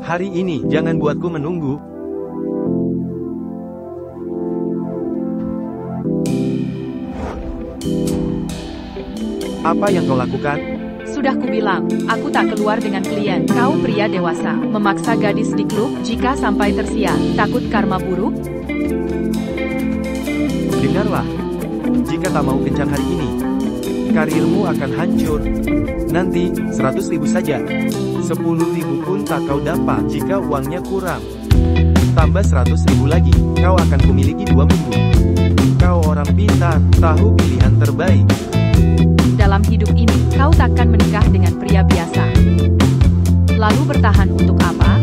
Hari ini, jangan buatku menunggu. Apa yang kau lakukan? Sudah kubilang, aku tak keluar dengan klien. Kau pria dewasa, memaksa gadis di klub jika sampai tersiar. Takut karma buruk? Dengarlah, jika tak mau kencan hari ini, karirmu akan hancur. Nanti, 100.000 saja. 10.000 pun tak kau dapat jika uangnya kurang. Tambah 100.000 lagi, kau akan kumiliki 2 minggu. Kau orang pintar, tahu pilihan terbaik. Dalam hidup ini, kau takkan menikah dengan pria biasa. Lalu bertahan untuk apa?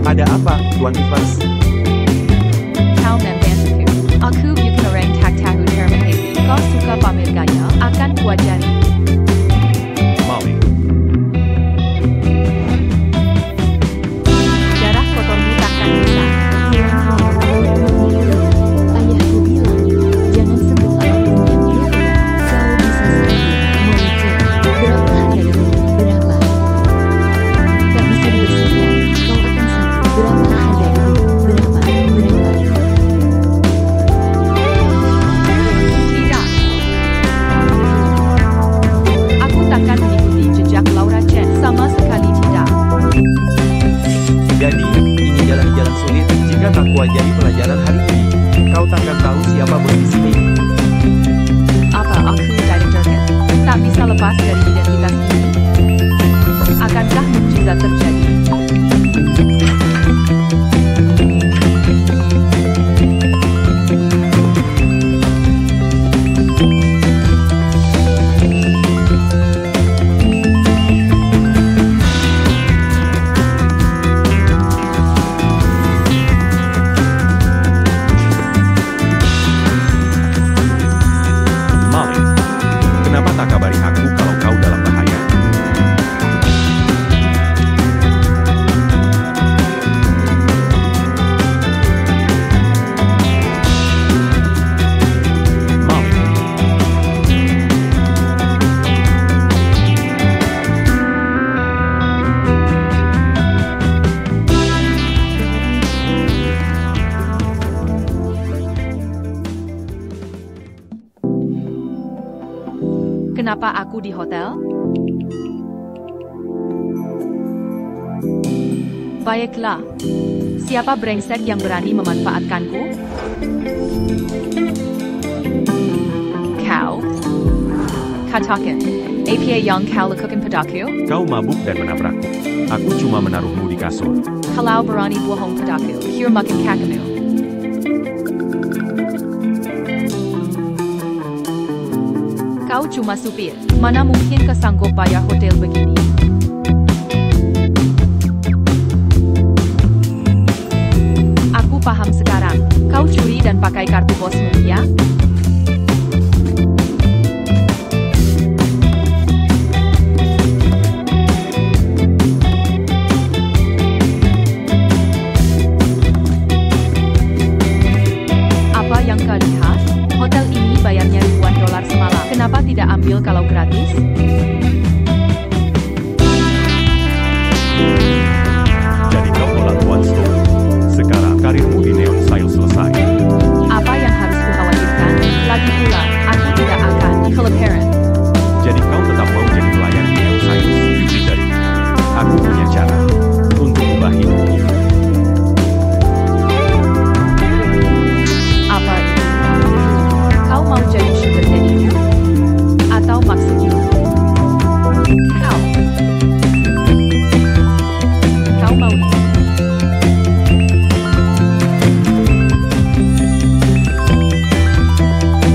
Ada apa, Tuan Evans? Kau membantuku. Aku bukan orang tak tahu terima kasih. Kau suka pamer gaya, akan kuajari. Molly. Darah kotormu takkan bisa. Ayahku bilang, jangan sentuh apapun yang dia pegang. Kau bisa sembuh. Monica, berapa harganya? Berapa? Tak bisa dibersihkan. Kau akan sakit. Berapa harganya? Berapa? Berapa? Tidak. Aku takkan mengikuti jejak Laura Chen. Sama sekali tidak. Jadi, ini jalan-jalan sulit. Jika tak kuajari pelajaran hari ini, kau takkan tahu siapa bos di sini. Apa aku directornya? Tak bisa lepas dari identitas ini. Akankah mukjizat terjadi? Molly, kenapa tak kabari aku kalau kau dalam bahaya? Molly. Kenapa aku di hotel? Baiklah. Siapa brengsek yang berani memanfaatkanku? Kau? Katakan, apa yang kau lakukan padaku? Kau mabuk dan menabrakku. Aku cuma menaruhmu di kasur. Kalau berani bohong padaku, here makan kakamu. Kau cuma supir, mana mungkin kau sanggup bayar hotel begini? Aku paham sekarang, kau curi dan pakai kartu bosmu, ya? Apa yang kau lihat? Hotel ini bayarnya ribuan dolar semalam. Kenapa tidak ambil kalau gratis? Jadi kau tolak Tuan Stone. Sekarang karirmu di Neon Style selesai. Apa yang harus kukhawatirkan? Lagi pula, aku tidak akan kelaparan. Jadi kau tetap mau jadi pelayan di Neon Style. Jadi, aku punya cara untuk ubah hidupmu. Apa itu? Kau mau jadi sugar daddy? Atau maksudnya? Kau mau ini?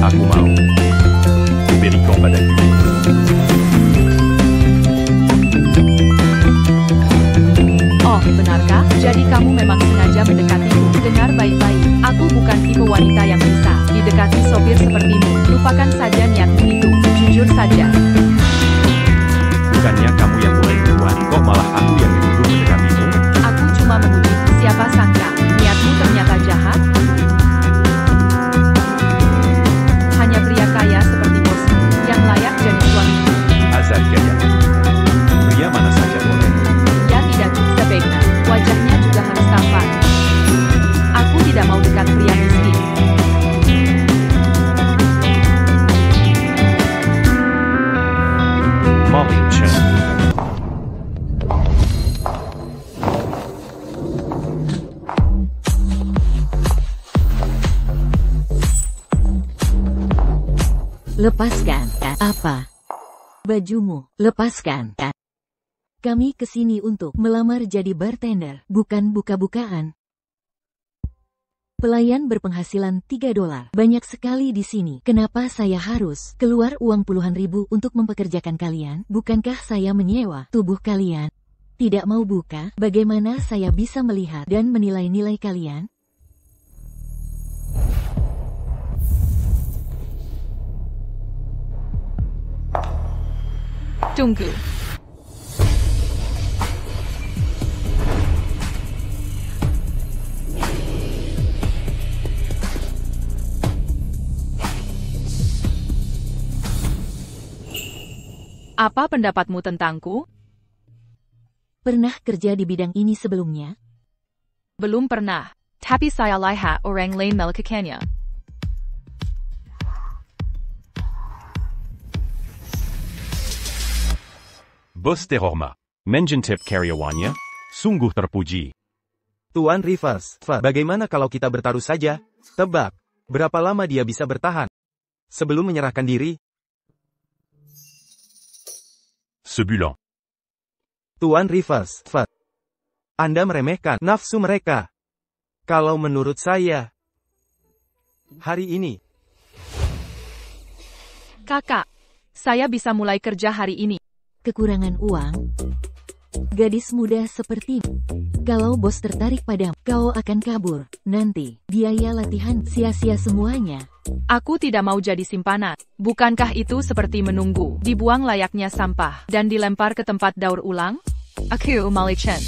Aku mau. Beri kau padaku. Oh, benarkah? Jadi kamu memang sengaja mendekatiku. Dengar baik-baik, aku bukan tipe wanita yang bisa didekati sopir sepertimu. Lupakan saja niatmu itu, jujur saja. Bukannya kamu yang mulai duluan, kok malah aku yang dituduh mendekatimu? Aku cuma menguji, siapa sangka, niatmu ternyata jahat? Hanya pria kaya seperti bosmu, yang layak jadi suami. Molly Chen. Lepaskan, apa? Bajumu, lepaskan. Kami kesini untuk melamar jadi bartender, bukan buka-bukaan. Pelayan berpenghasilan $3. Banyak sekali di sini. Kenapa saya harus keluar uang puluhan ribu untuk mempekerjakan kalian? Bukankah saya menyewa tubuh kalian? Tidak mau buka? Bagaimana saya bisa melihat dan menilai-nilai kalian? Tunggu. Apa pendapatmu tentangku? Pernah kerja di bidang ini sebelumnya? Belum pernah. Tapi saya lihat orang lain melakukannya. Bos Terhormat. Menjentip karyawannya? Sungguh terpuji. Tuan Rivers, bagaimana kalau kita bertaruh saja? Tebak, berapa lama dia bisa bertahan sebelum menyerahkan diri? Sebulan. Tuan Rivers, Anda meremehkan nafsu mereka. Kalau menurut saya, hari ini. Kakak, saya bisa mulai kerja hari ini. Kekurangan uang? Gadis muda seperti kalau bos tertarik padamu, kau akan kabur. Nanti, biaya latihan sia-sia semuanya. Aku tidak mau jadi simpanan. Bukankah itu seperti menunggu, dibuang layaknya sampah, dan dilempar ke tempat daur ulang? Aku Molly Chen.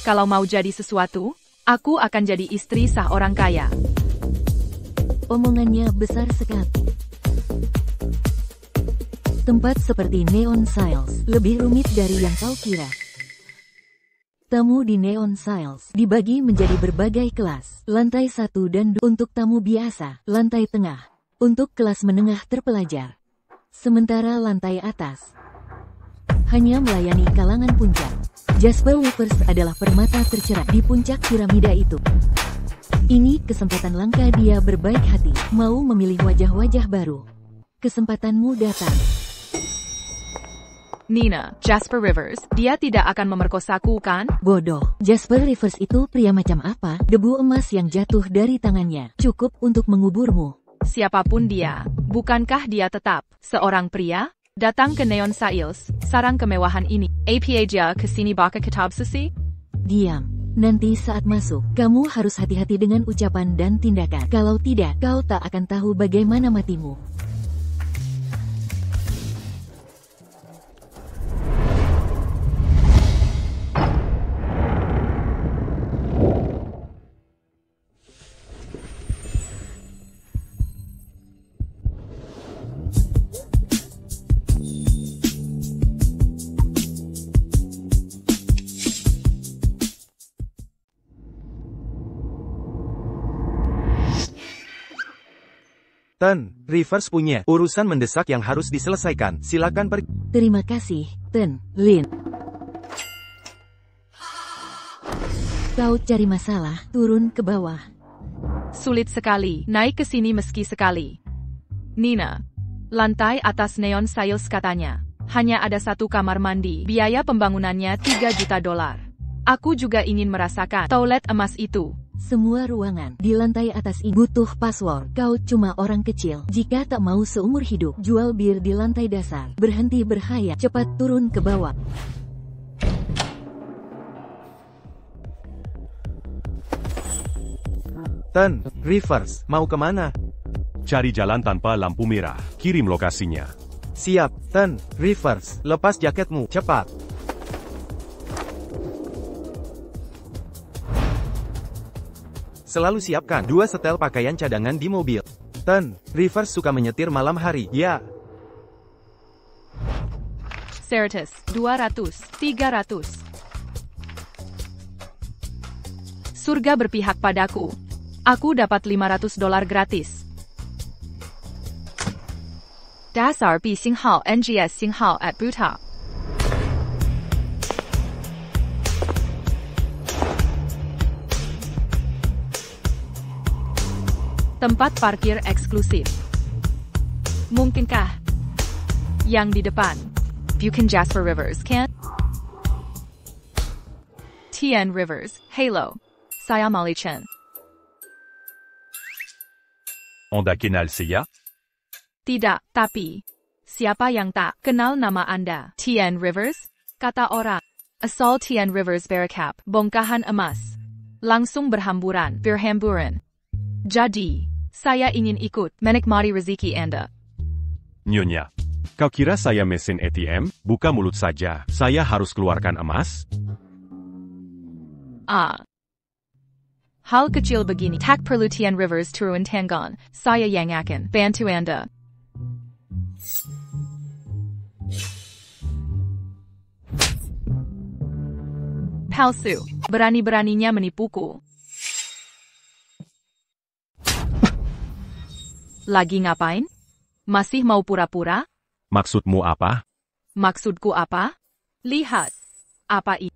Kalau mau jadi sesuatu, aku akan jadi istri sah orang kaya. Omongannya besar sekali. Tempat seperti Neon Sales lebih rumit dari yang kau kira. Tamu di Neon Sales dibagi menjadi berbagai kelas. Lantai 1 dan 2 untuk tamu biasa, lantai tengah untuk kelas menengah terpelajar. Sementara lantai atas hanya melayani kalangan puncak. Jasper Rivers adalah permata tercerah di puncak piramida itu. Ini kesempatan langka dia berbaik hati, mau memilih wajah-wajah baru. Kesempatanmu datang. Nina, Jasper Rivers, dia tidak akan memerkosaku kan? Bodoh, Jasper Rivers itu pria macam apa? Debu emas yang jatuh dari tangannya cukup untuk menguburmu. Siapapun dia, bukankah dia tetap seorang pria? Datang ke Neon Sales, sarang kemewahan ini. Apa aja kesini baka kitab susi? Diam. Nanti saat masuk, kamu harus hati-hati dengan ucapan dan tindakan. Kalau tidak, kau tak akan tahu bagaimana matimu. Ten, Rivers punya urusan mendesak yang harus diselesaikan. Silakan pergi. Terima kasih, Ten, Lin. Kau cari masalah, turun ke bawah. Sulit sekali, naik ke sini meski sekali. Nina, lantai atas Neon Sales katanya. Hanya ada satu kamar mandi, biaya pembangunannya $3 juta. Aku juga ingin merasakan toilet emas itu. Semua ruangan di lantai atas ini butuh password. Kau cuma orang kecil. Jika tak mau seumur hidup jual bir di lantai dasar, berhenti berhayal, cepat turun ke bawah. Ten, Rivers, mau kemana? Cari jalan tanpa lampu merah. Kirim lokasinya. Siap, Ten, Rivers, lepas jaketmu, cepat. Selalu siapkan 2 setel pakaian cadangan di mobil. Ten, Rivers suka menyetir malam hari, ya. Certus, 200, 300. Surga berpihak padaku. Aku dapat $500 gratis. Dasar B 信号 NGS 信号 at Buta. Tempat parkir eksklusif. Mungkinkah? Yang di depan. Buchan Jasper Rivers, kan? Tian Rivers, Halo. Saya Molly Chen. Anda kenal saya? Tidak, tapi siapa yang tak kenal nama Anda? Tian Rivers? Kata orang. Asal Tian Rivers Berekap, bongkahan emas. Langsung berhamburan. Jadi, saya ingin ikut menikmati rezeki Anda. Nyonya. Kau kira saya mesin ATM? Buka mulut saja. Saya harus keluarkan emas? Hal kecil begini, tak perlu Tian Rivers turun tangan, saya yang akan bantu Anda. Palsu, berani-beraninya menipuku. Lagi ngapain? Masih mau pura-pura? Maksudmu apa? Maksudku apa? Lihat. Apa ini?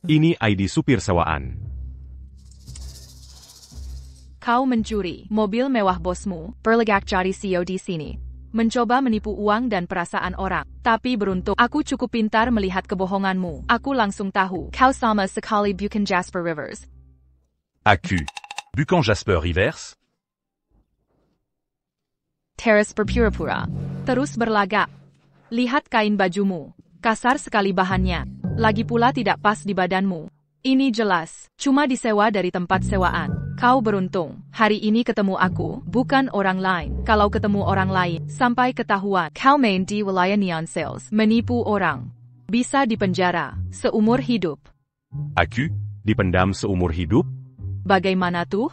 Ini ID supir sewaan. Kau mencuri mobil mewah bosmu, berlegak jadi CEO di sini. Mencoba menipu uang dan perasaan orang. Tapi beruntung, aku cukup pintar melihat kebohonganmu. Aku langsung tahu, kau sama sekali bukan Jasper Rivers. Aku. Bukan Jasper Rivers? Terus berpura-pura. Terus berlagak. Lihat kain bajumu. Kasar sekali bahannya. Lagi pula tidak pas di badanmu. Ini jelas, cuma disewa dari tempat sewaan. Kau beruntung, hari ini ketemu aku, bukan orang lain. Kalau ketemu orang lain, sampai ketahuan, kau main di wilayah Neon Sales, menipu orang. Bisa dipenjara, seumur hidup. Aku? Dipendam seumur hidup? Bagaimana tuh?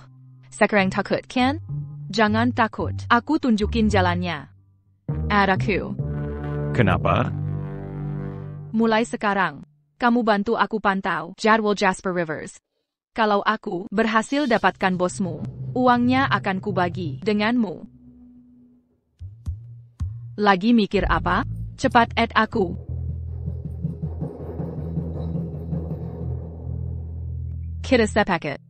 Sekarang takut kan? Jangan takut, aku tunjukin jalannya. Aku. Kenapa? Mulai sekarang, kamu bantu aku pantau jadwal Jasper Rivers. Kalau aku berhasil dapatkan bosmu, uangnya akan kubagi denganmu. Lagi mikir apa? Cepat add aku. Kita sepakat.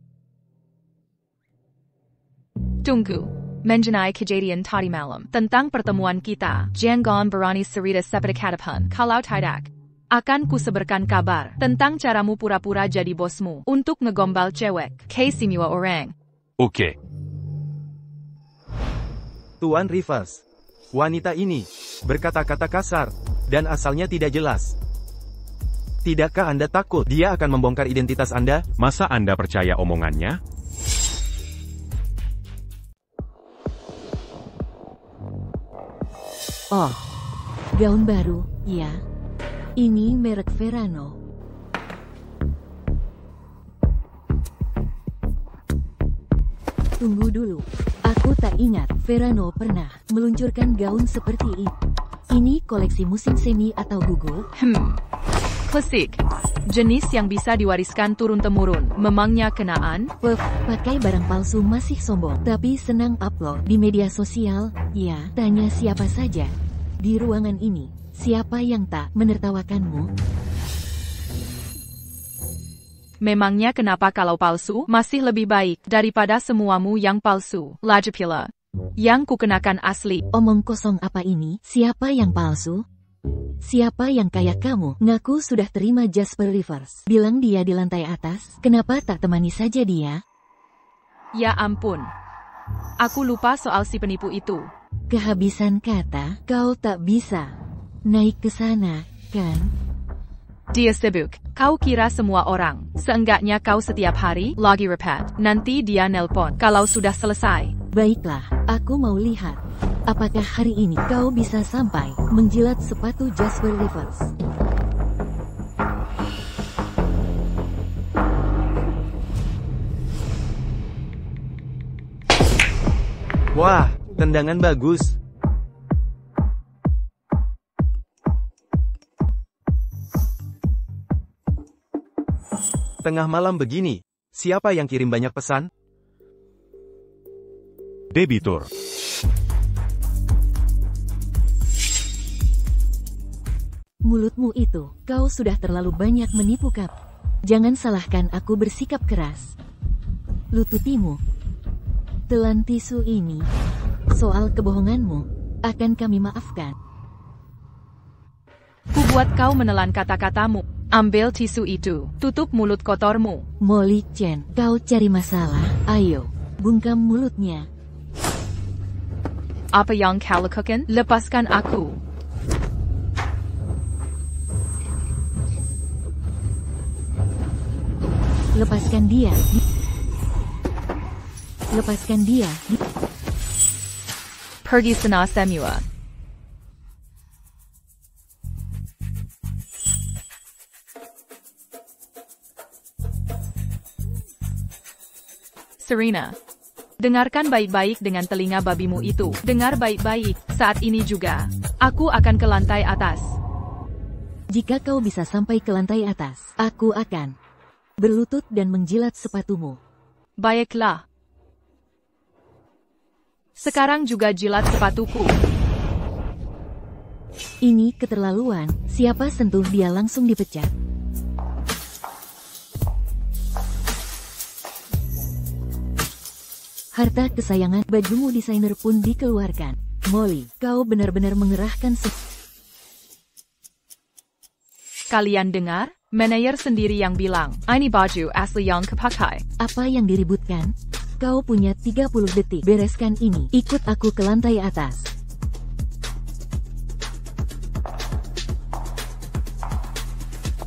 Tunggu. Mengenai kejadian tadi malam tentang pertemuan kita, jangan berani cerita sepatah kalau tidak. Akan kusebarkan kabar tentang caramu pura-pura jadi bosmu untuk ngegombal cewek ke semua orang. Oke. Tuan Rivers. Wanita ini berkata-kata kasar dan asalnya tidak jelas. Tidakkah Anda takut dia akan membongkar identitas Anda? Masa Anda percaya omongannya? Oh, gaun baru, ya. Ini merek Verano. Tunggu dulu. Aku tak ingat Verano pernah meluncurkan gaun seperti ini. Ini koleksi musim semi atau gugur? Klasik. Jenis yang bisa diwariskan turun-temurun. Memangnya kenaan? Pakai barang palsu masih sombong. Tapi senang upload di media sosial. Ya, tanya siapa saja. Di ruangan ini. Siapa yang tak menertawakanmu? Memangnya kenapa kalau palsu masih lebih baik daripada semuamu yang palsu? Lagi pula. Yang kukenakan asli. Omong kosong apa ini? Siapa yang palsu? Siapa yang kayak kamu? Ngaku sudah terima Jasper Rivers. Bilang dia di lantai atas. Kenapa tak temani saja dia? Ya ampun. Aku lupa soal si penipu itu. Kehabisan kata, kau tak bisa naik ke sana, kan? Dia sibuk. Kau kira semua orang, seenggaknya kau setiap hari, lagi repat. Nanti dia nelpon kalau sudah selesai. Baiklah, aku mau lihat. Apakah hari ini kau bisa sampai menjilat sepatu Jasper Rivers? Wah, tendangan bagus. Tengah malam begini, siapa yang kirim banyak pesan? Debitur. Mulutmu itu, kau sudah terlalu banyak menipu kap. Jangan salahkan aku bersikap keras. Lututimu. Telan tisu ini. Soal kebohonganmu, akan kami maafkan. Ku buat kau menelan kata-katamu. Ambil tisu itu, tutup mulut kotormu. Molly Chen, kau cari masalah. Ayo, bungkam mulutnya. Apa yang kau lakukan? Lepaskan aku. Lepaskan dia. Lepaskan dia. Pergi sana semua. Serena, dengarkan baik-baik dengan telinga babimu itu. Dengar baik-baik, saat ini juga. Aku akan ke lantai atas. Jika kau bisa sampai ke lantai atas, aku akan berlutut dan menjilat sepatumu. Baiklah. Sekarang juga jilat sepatuku. Ini keterlaluan, siapa sentuh dia langsung dipecat. Harta kesayangan bajumu desainer pun dikeluarkan. Molly, kau benar-benar mengerahkan Kalian dengar? Manajer sendiri yang bilang, ini baju asli yang kepakai. Apa yang diributkan? Kau punya 30 detik. Bereskan ini. Ikut aku ke lantai atas.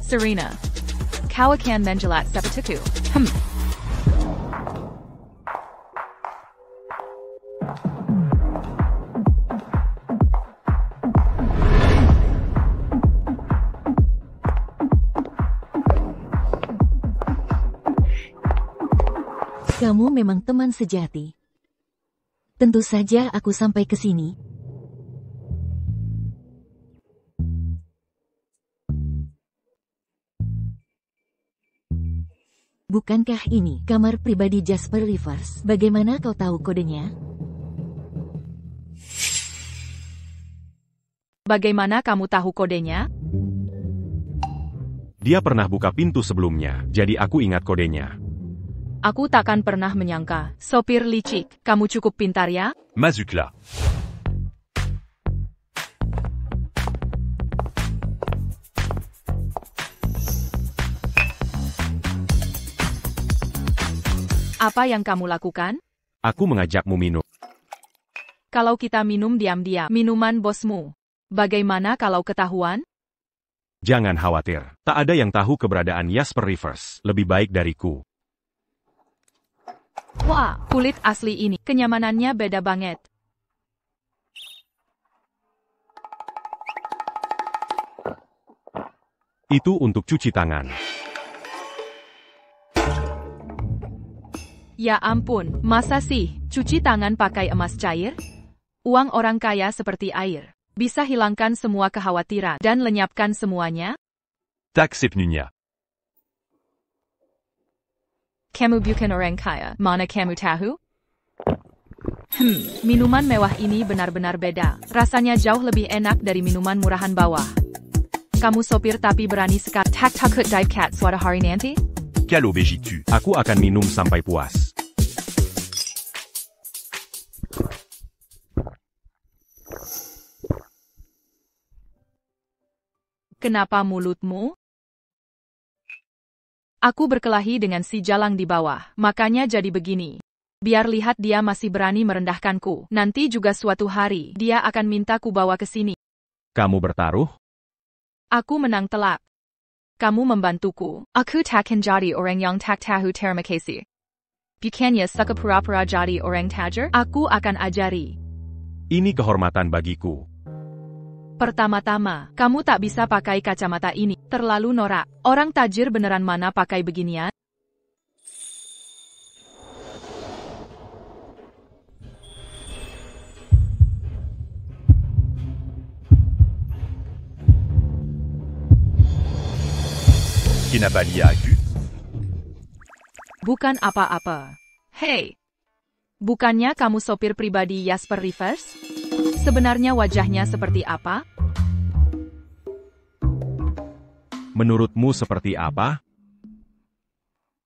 Serena, kau akan menjilat sepatuku. Kamu memang teman sejati. Tentu saja aku sampai ke sini. Bukankah ini kamar pribadi Jasper Rivers? Bagaimana kau tahu kodenya? Bagaimana kamu tahu kodenya? Dia pernah buka pintu sebelumnya, jadi aku ingat kodenya. Aku takkan pernah menyangka. Sopir licik, kamu cukup pintar ya? Mazukla. Apa yang kamu lakukan? Aku mengajakmu minum. Kalau kita minum diam-diam, minuman bosmu. Bagaimana kalau ketahuan? Jangan khawatir, tak ada yang tahu keberadaan Jasper Rivers, lebih baik dariku. Wah, kulit asli ini, kenyamanannya beda banget. Itu untuk cuci tangan. Ya ampun, masa sih, cuci tangan pakai emas cair? Uang orang kaya seperti air. Bisa hilangkan semua kekhawatiran dan lenyapkan semuanya? Taksipnya. Kamu bukan orang kaya, mana kamu tahu? Minuman mewah ini benar-benar beda. Rasanya jauh lebih enak dari minuman murahan bawah. Kamu sopir tapi berani sekali. Tak takut dive cat suatu hari nanti? Kalau begitu, aku akan minum sampai puas. Kenapa mulutmu? Aku berkelahi dengan si jalang di bawah, makanya jadi begini. Biar lihat dia masih berani merendahkanku. Nanti juga suatu hari, dia akan minta ku bawa ke sini. Kamu bertaruh? Aku menang telak. Kamu membantuku. Aku takkan jadi orang yang tak tahu terima kasih. Bukannya suka pura-pura jadi orang tajir? Aku akan ajari. Ini kehormatan bagiku. Pertama-tama, kamu tak bisa pakai kacamata ini. Terlalu norak. Orang tajir beneran mana pakai beginian? Kinabalia aku? Bukan apa-apa. Hei! Bukannya kamu sopir pribadi Jasper Rivers? Sebenarnya wajahnya seperti apa? Menurutmu seperti apa?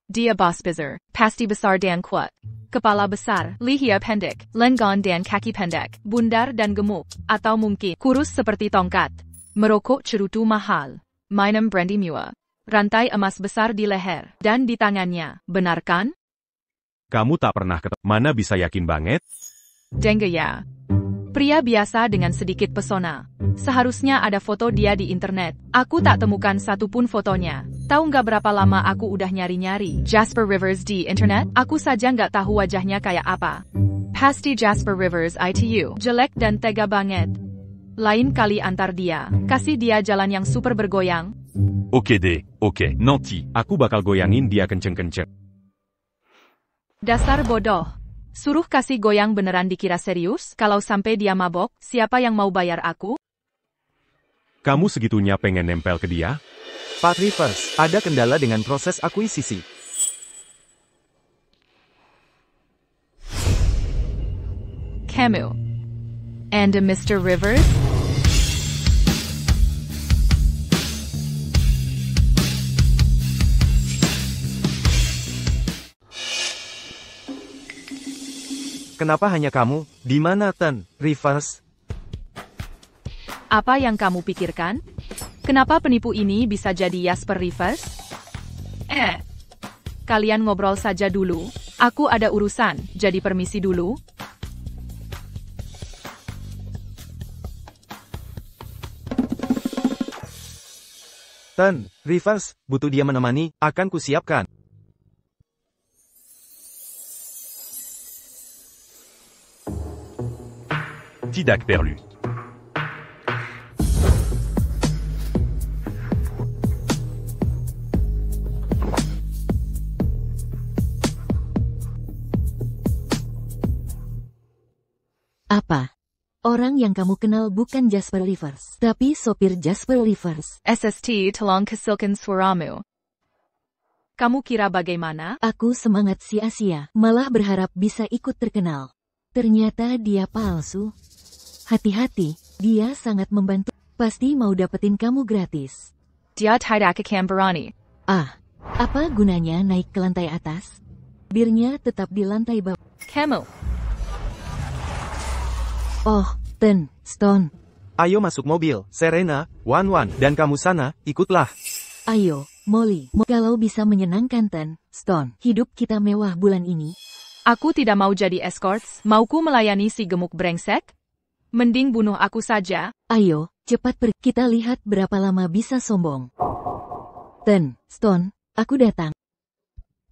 Dia bos besar, pasti besar dan kuat. kepala besar, lihia pendek, lengan dan kaki pendek, bundar dan gemuk, atau mungkin kurus seperti tongkat. Merokok cerutu mahal, minum brandy mewah, rantai emas besar di leher dan di tangannya, benar kan? Kamu tak pernah ketemu. Mana bisa yakin banget? Dengge ya. Pria biasa dengan sedikit pesona. Seharusnya ada foto dia di internet. Aku tak temukan satupun fotonya. Tahu nggak berapa lama aku udah nyari-nyari Jasper Rivers di internet? Aku saja nggak tahu wajahnya kayak apa. Pasti Jasper Rivers ITU. Jelek dan tega banget. Lain kali antar dia. Kasih dia jalan yang super bergoyang. Oke deh, oke. Nanti, aku bakal goyangin dia kenceng-kenceng. Dasar bodoh. Suruh kasih goyang beneran dikira serius? Kalau sampai dia mabok, siapa yang mau bayar aku? Kamu segitunya pengen nempel ke dia? Pak Rivers, ada kendala dengan proses akuisisi. Kamu. And Mr. Rivers? Kenapa hanya kamu? Di mana Ten Rivers? Apa yang kamu pikirkan? Kenapa penipu ini bisa jadi Jasper Rivers? Kalian ngobrol saja dulu. Aku ada urusan, jadi permisi dulu. Ten Rivers, butuh dia menemani, akan kusiapkan. Tidak perlu. Apa? Orang yang kamu kenal bukan Jasper Rivers, tapi sopir Jasper Rivers. SST tolong kesilkan suaramu. Kamu kira bagaimana? Aku semangat sia-sia, malah berharap bisa ikut terkenal. Ternyata dia palsu. Hati-hati, dia sangat membantu. Pasti mau dapetin kamu gratis. Dia tidak akan berani. Ah, apa gunanya naik ke lantai atas? Birnya tetap di lantai bawah. Kamu. Oh, Ten, Stone. Ayo masuk mobil, Serena, Wan, dan kamu sana, ikutlah. Ayo, Molly. Kalau bisa menyenangkan Ten, Stone, hidup kita mewah bulan ini. Aku tidak mau jadi escorts. Mauku melayani si gemuk brengsek? Mending bunuh aku saja. Ayo, cepat pergi. Kita lihat berapa lama bisa sombong. Ten, Stone, aku datang.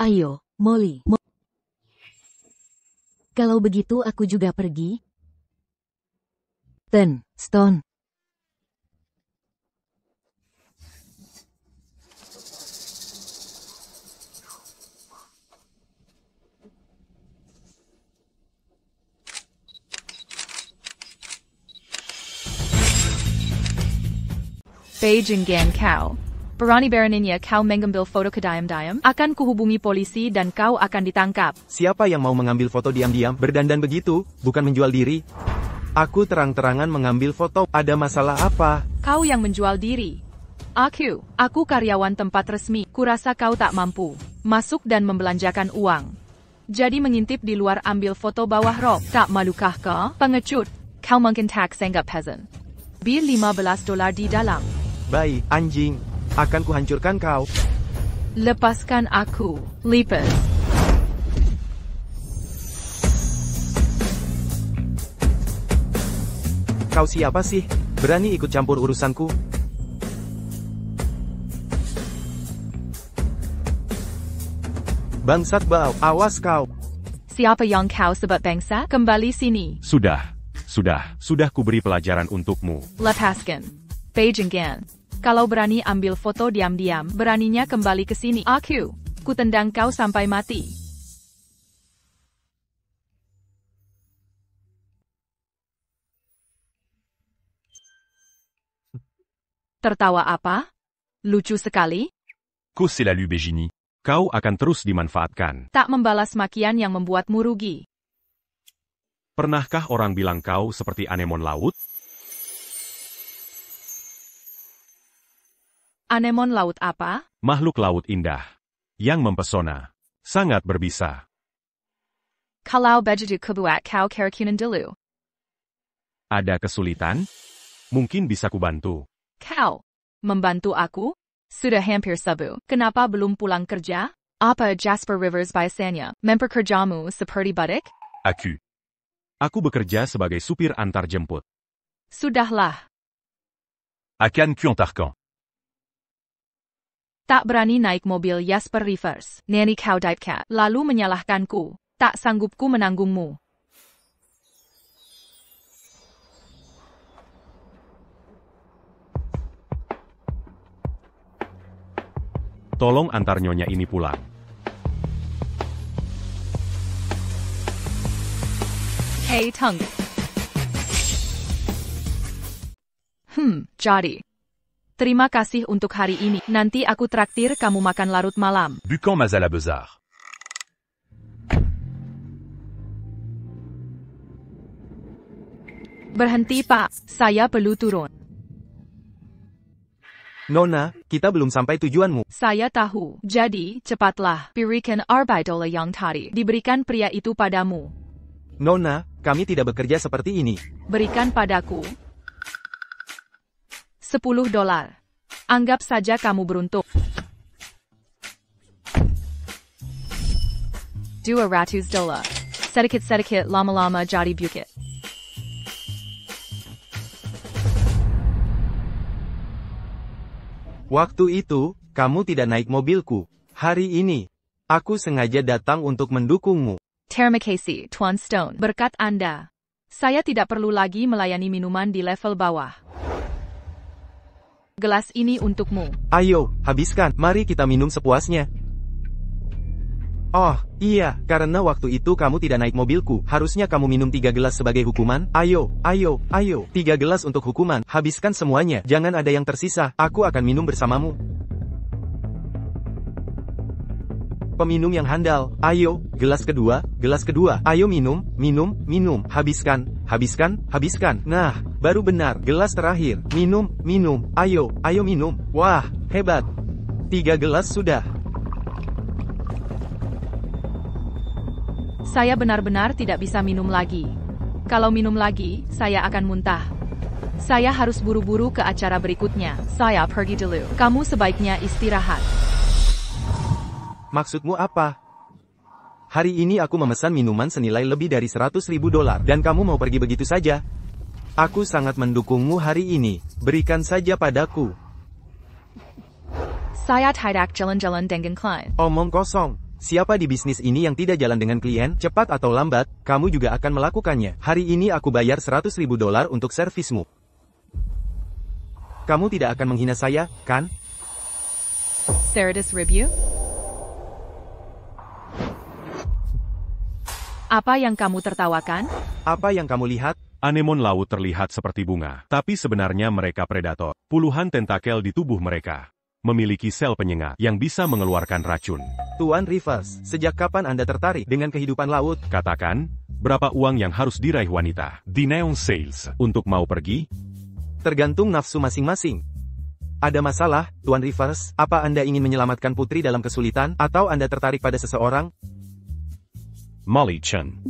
Ayo, Molly. Kalau begitu aku juga pergi. Ten, Stone. Beijing Gan kau. Berani beraninya kau mengambil foto ke diam-diam? Akan kuhubungi polisi dan kau akan ditangkap. Siapa yang mau mengambil foto diam-diam, berdandan begitu, bukan menjual diri? Aku terang-terangan mengambil foto, ada masalah apa? Kau yang menjual diri. Aku karyawan tempat resmi. Kurasa kau tak mampu masuk dan membelanjakan uang. Jadi mengintip di luar ambil foto bawah rok. Tak malukah kau? Pengecut. Kau mungkin tak senggap peasant. Bil $15 di dalam. Baik, anjing. Akan kuhancurkan kau. Lepaskan aku, Lipas. Kau siapa sih? Berani ikut campur urusanku? Bangsat bau, awas kau. Siapa yang kau sebut bangsa? Kembali sini. Sudah kuberi pelajaran untukmu. Lepaskan. Beijing Gan. Kalau berani ambil foto diam-diam, beraninya kembali ke sini. Ku tendang kau sampai mati. Tertawa apa? Lucu sekali? Ku selalu begini. Kau akan terus dimanfaatkan. Tak membalas makian yang membuatmu rugi. Pernahkah orang bilang kau seperti anemon laut? Anemon laut apa? Makhluk laut indah. Yang mempesona. Sangat berbisa. Kalau begitu kebuat kau keracunan dulu. Ada kesulitan? Mungkin bisa kubantu. Kau membantu aku? Sudah hampir subuh. Kenapa belum pulang kerja? Apa Jasper Rivers biasanya memperkerjamu seperti badik? Aku bekerja sebagai supir antar jemput. Sudahlah. Akan kuantarkan. Tak berani naik mobil Jasper Rivers. Nani kau daipkat, lalu menyalahkanku. Tak sanggupku menanggungmu. Tolong antar nyonya ini pulang. Hei Tung. Jadi. Terima kasih untuk hari ini. Nanti aku traktir kamu makan larut malam. Bukan masalah besar. Berhenti Pak, saya perlu turun. Nona, kita belum sampai tujuanmu. Saya tahu. Jadi, cepatlah. Berikan arbaidola yang tadi diberikan pria itu padamu. Nona, kami tidak bekerja seperti ini. Berikan padaku. $10. Anggap saja kamu beruntung. $200. Sedikit-sedikit lama-lama jadi bukit. Waktu itu, kamu tidak naik mobilku. Hari ini, aku sengaja datang untuk mendukungmu. Terima kasih, Tuan Stone. Berkat Anda, saya tidak perlu lagi melayani minuman di level bawah. Gelas ini untukmu. Ayo, habiskan. Mari kita minum sepuasnya. Oh, iya, karena waktu itu kamu tidak naik mobilku. Harusnya kamu minum 3 gelas sebagai hukuman. Ayo, 3 gelas untuk hukuman. Habiskan semuanya. Jangan ada yang tersisa. Aku akan minum bersamamu. Peminum yang handal. Ayo, gelas kedua. Ayo minum. Habiskan. Nah, baru benar. Gelas terakhir. Minum. Ayo minum. Wah, hebat. 3 gelas sudah. Saya benar-benar tidak bisa minum lagi. Kalau minum lagi, saya akan muntah. Saya harus buru-buru ke acara berikutnya. Saya pergi dulu. Kamu sebaiknya istirahat. Maksudmu apa? Hari ini aku memesan minuman senilai lebih dari $100.000 dan kamu mau pergi begitu saja? Aku sangat mendukungmu hari ini. Berikan saja padaku. Saya tidak jalan-jalan dengan klien. Omong kosong. Siapa di bisnis ini yang tidak jalan dengan klien? Cepat atau lambat, kamu juga akan melakukannya. Hari ini aku bayar $100.000 untuk servismu. Kamu tidak akan menghina saya, kan? Serious review? Apa yang kamu tertawakan? Apa yang kamu lihat? Anemon laut terlihat seperti bunga, tapi sebenarnya mereka predator. Puluhan tentakel di tubuh mereka memiliki sel penyengat yang bisa mengeluarkan racun. Tuan Rivers, sejak kapan Anda tertarik dengan kehidupan laut? Katakan, berapa uang yang harus diraih wanita di Neon Sales untuk mau pergi? Tergantung nafsu masing-masing. Ada masalah, Tuan Rivers? Apa Anda ingin menyelamatkan putri dalam kesulitan, atau Anda tertarik pada seseorang? Molly Chen.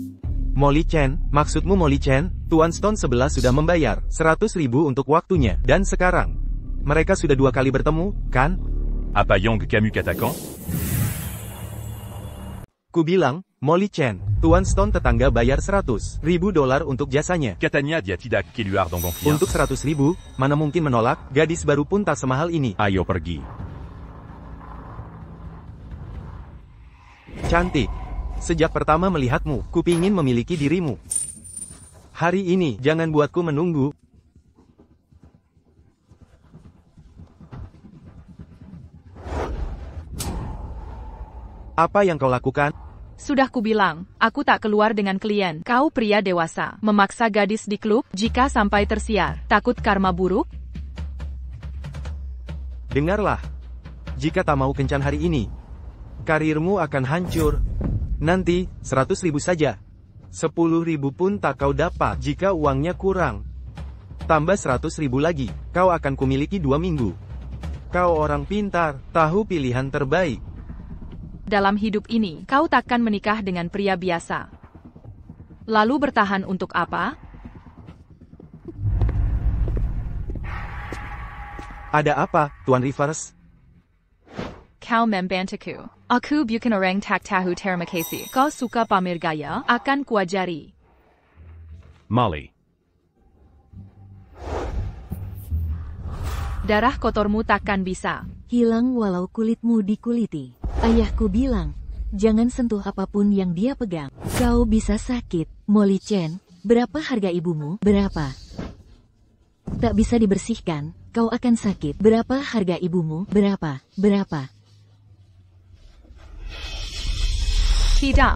Molly Chen, maksudmu Molly Chen? Tuan Stone 11 sudah membayar $100.000 untuk waktunya, dan sekarang mereka sudah 2 kali bertemu, kan? Apa yang kamu katakan? Ku bilang, Molly Chen, Tuan Stone tetangga bayar $100.000 untuk jasanya. Katanya dia tidak keluar dans confiance. Untuk $100.000, mana mungkin menolak? Gadis baru pun tak semahal ini. Ayo pergi. Cantik. Sejak pertama melihatmu, kupingin memiliki dirimu. Hari ini, jangan buatku menunggu. Apa yang kau lakukan? Sudah kubilang, aku tak keluar dengan klien. Kau pria dewasa, memaksa gadis di klub, jika sampai tersiar. Takut karma buruk? Dengarlah. Jika tak mau kencan hari ini, karirmu akan hancur. Nanti, $100.000 saja. $10.000 pun tak kau dapat jika uangnya kurang. Tambah $100.000 lagi, kau akan kumiliki 2 minggu. Kau orang pintar, tahu pilihan terbaik. Dalam hidup ini, kau takkan menikah dengan pria biasa. Lalu bertahan untuk apa? Ada apa, Tuan Rivers? Kau membantuku. Aku bukan orang tak tahu terima kasih. Kau suka pamer gaya? Akan kuajari. Molly. Darah kotormu takkan bisa hilang walau kulitmu dikuliti. Ayahku bilang, jangan sentuh apapun yang dia pegang. Kau bisa sakit. Molly Chen, berapa harga ibumu? Berapa? Tak bisa dibersihkan, kau akan sakit. Berapa harga ibumu? Berapa? Berapa? Tidak.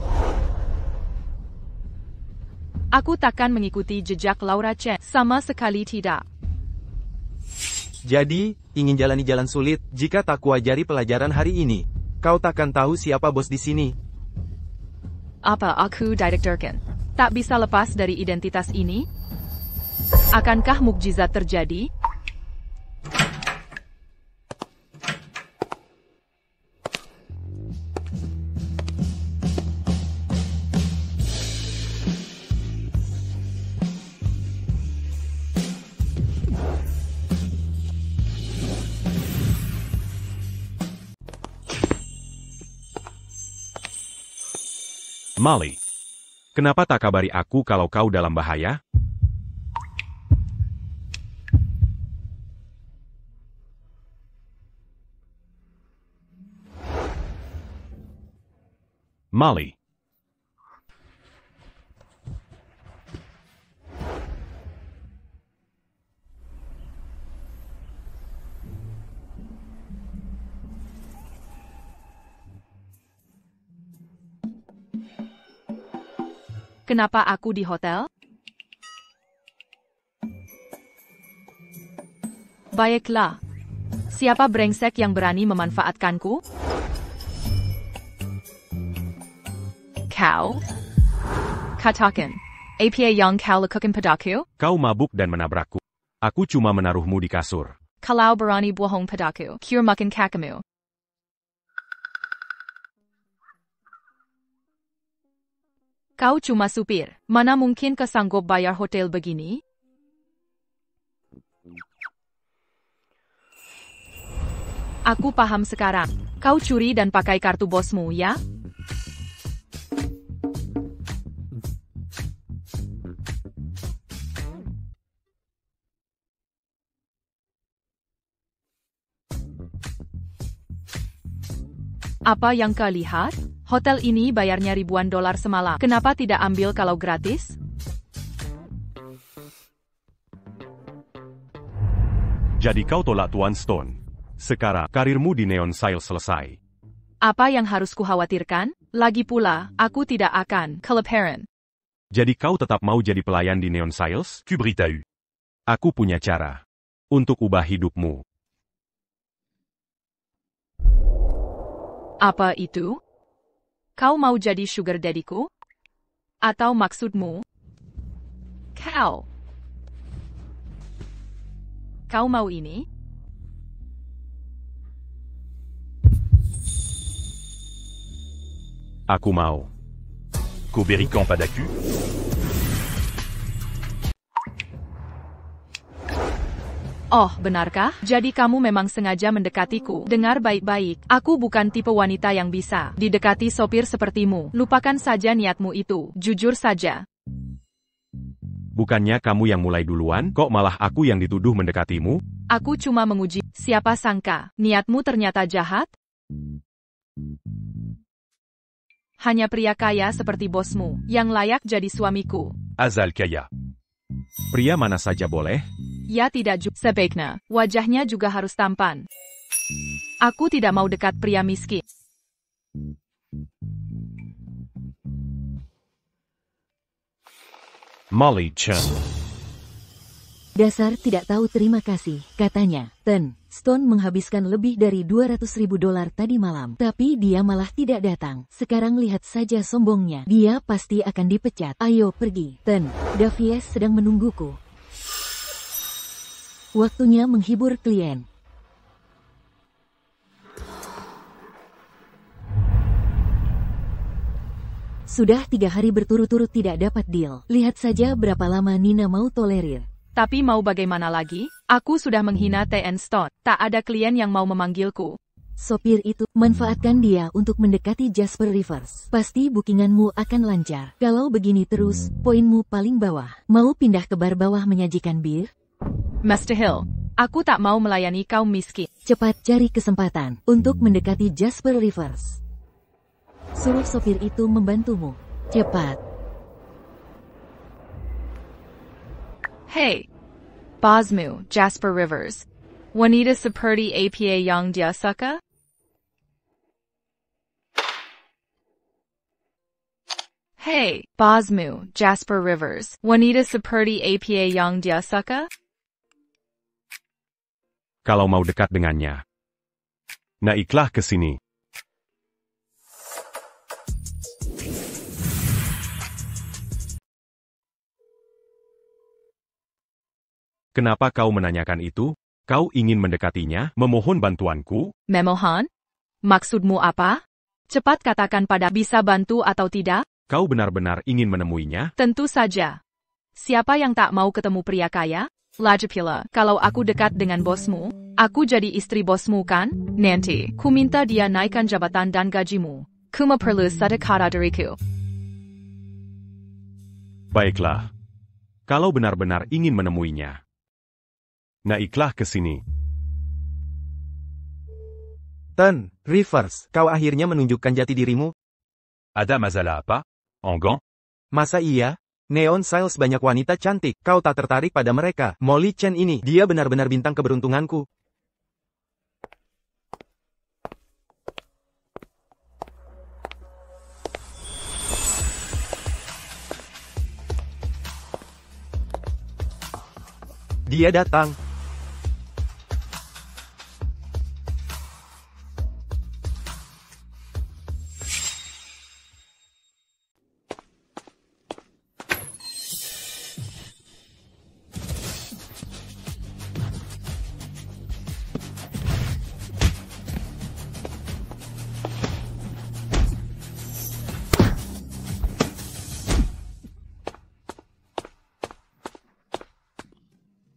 Aku takkan mengikuti jejak Laura Chen. Sama sekali tidak. Jadi, ingin jalani jalan sulit, jika tak kuajari pelajaran hari ini. Kau takkan tahu siapa bos di sini. Apa aku Director Ken? Tak bisa lepas dari identitas ini? Akankah mukjizat terjadi? Molly. Kenapa tak kabari aku kalau kau dalam bahaya? Molly. Kenapa aku di hotel? Baiklah. Siapa brengsek yang berani memanfaatkanku? Kau? Katakan. Apa yang kau lakukan padaku? Kau mabuk dan menabrakku. Aku cuma menaruhmu di kasur. Kalau berani bohong padaku, kau makan kakamu. Kau cuma supir. Mana mungkin kau sanggup bayar hotel begini? Aku paham sekarang. Kau curi dan pakai kartu bosmu, ya? Apa yang kau lihat? Hotel ini bayarnya ribuan dolar semalam. Kenapa tidak ambil kalau gratis? Jadi kau tolak Tuan Stone. Sekarang, karirmu di Neon Sales selesai. Apa yang harus kukhawatirkan? Lagi pula, aku tidak akan kelaparan. Jadi kau tetap mau jadi pelayan di Neon Sales? Kuberitahu. Aku punya cara untuk ubah hidupmu. Apa itu? Kau mau jadi sugar daddy-ku? Atau maksudmu? Kau mau ini? Aku mau. Coberican padaku? Oh, benarkah? Jadi kamu memang sengaja mendekatiku. Dengar baik-baik, aku bukan tipe wanita yang bisa didekati sopir sepertimu. Lupakan saja niatmu itu. Jujur saja. Bukannya kamu yang mulai duluan, kok malah aku yang dituduh mendekatimu? Aku cuma menguji. Siapa sangka, niatmu ternyata jahat? Hanya pria kaya seperti bosmu, yang layak jadi suamiku. Azal Kaya. Pria mana saja boleh? Ya tidak juga. Sebaiknya, wajahnya juga harus tampan. Aku tidak mau dekat pria miskin. Molly Chen. Dasar tidak tahu terima kasih, katanya. Stone menghabiskan lebih dari 200.000 dolar tadi malam. Tapi dia malah tidak datang. Sekarang lihat saja sombongnya. Dia pasti akan dipecat. Ayo pergi. Davies sedang menungguku. Waktunya menghibur klien. Sudah 3 hari berturut-turut tidak dapat deal. Lihat saja berapa lama Nina mau tolerir. Tapi mau bagaimana lagi? Aku sudah menghina TN Stone. Tak ada klien yang mau memanggilku. Sopir itu, manfaatkan dia untuk mendekati Jasper Rivers. Pasti bookinganmu akan lancar. Kalau begini terus, poinmu paling bawah. Mau pindah ke bar bawah menyajikan bir? Mr. Hill, aku tak mau melayani kaum miskin. Cepat cari kesempatan untuk mendekati Jasper Rivers. Suruh sopir itu membantumu. Cepat. Hey, Bosmu, Jasper Rivers. Wanita seperti apa yang dia suka? Hey, Bosmu, Jasper Rivers. Wanita seperti apa yang dia suka? Kalau mau dekat dengannya, naiklah ke sini. Kenapa kau menanyakan itu? Kau ingin mendekatinya, memohon bantuanku? Memohon? Maksudmu apa? Cepat katakan pada bisa bantu atau tidak? Kau benar-benar ingin menemuinya? Tentu saja. Siapa yang tak mau ketemu pria kaya? Lagi pula, kalau aku dekat dengan bosmu, aku jadi istri bosmu kan? Nanti, ku minta dia naikkan jabatan dan gajimu. Ku perlu sedekah dariku. Baiklah. Kalau benar-benar ingin menemuinya, naiklah ke sini. Ten, Rivers, kau akhirnya menunjukkan jati dirimu? Ada masalah apa? Enggan? Masa iya? Neon Sales banyak wanita cantik, kau tak tertarik pada mereka. Molly Chen ini, dia benar-benar bintang keberuntunganku. Dia datang.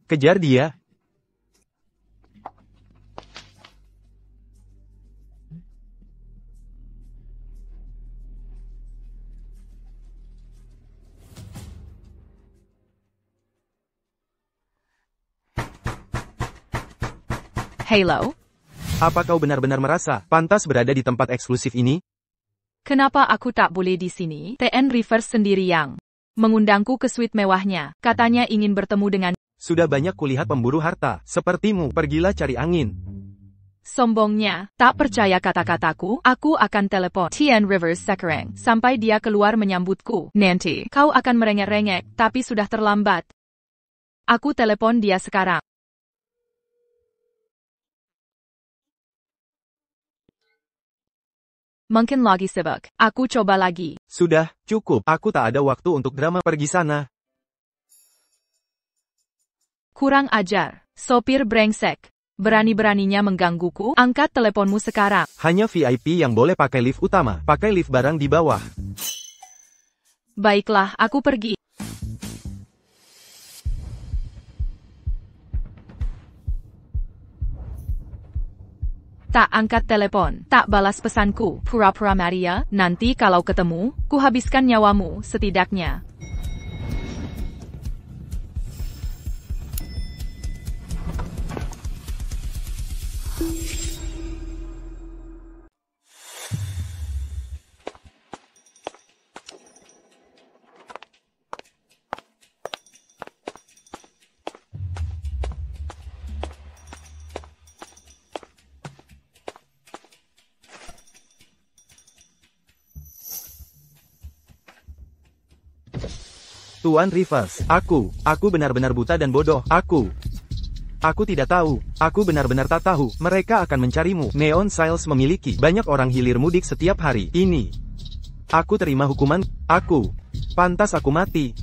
Kejar dia. Halo? Apa kau benar-benar merasa pantas berada di tempat eksklusif ini? Kenapa aku tak boleh di sini? TN Rivers sendiri yang mengundangku ke suite mewahnya. Katanya ingin bertemu dengan... Sudah banyak kulihat pemburu harta, sepertimu, pergilah cari angin. Sombongnya, tak percaya kata-kataku, aku akan telepon TN Rivers sekarang, sampai dia keluar menyambutku. Nanti, kau akan merengek-rengek, tapi sudah terlambat. Aku telepon dia sekarang. Mungkin lagi sibuk, aku coba lagi. Sudah, cukup, aku tak ada waktu untuk drama, pergi sana. Kurang ajar, sopir brengsek. Berani-beraninya menggangguku, angkat teleponmu sekarang. Hanya VIP yang boleh pakai lift utama, pakai lift barang di bawah. Baiklah, aku pergi. Tak angkat telepon, tak balas pesanku, pura-pura Maria, nanti kalau ketemu, ku habiskan nyawamu, setidaknya. Tuan Rivers, aku benar-benar buta dan bodoh, aku tidak tahu, aku benar-benar tak tahu, mereka akan mencarimu. Neon Sales memiliki banyak orang hilir mudik setiap hari. Ini, aku terima hukuman, pantas aku mati.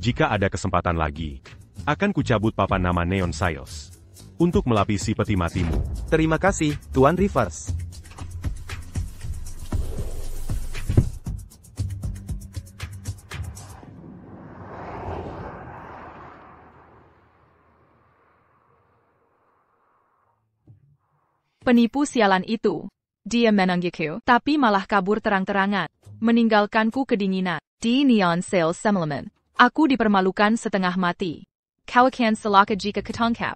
Jika ada kesempatan lagi, akan kucabut papan nama Neon Sales untuk melapisi peti matimu. Terima kasih, Tuan Rivers. Penipu sialan itu. Dia menanggungku, tapi malah kabur terang-terangan. Meninggalkanku kedinginan. Di Neon Sales Settlement. Aku dipermalukan setengah mati. Kau akan celaka jika ketangkap.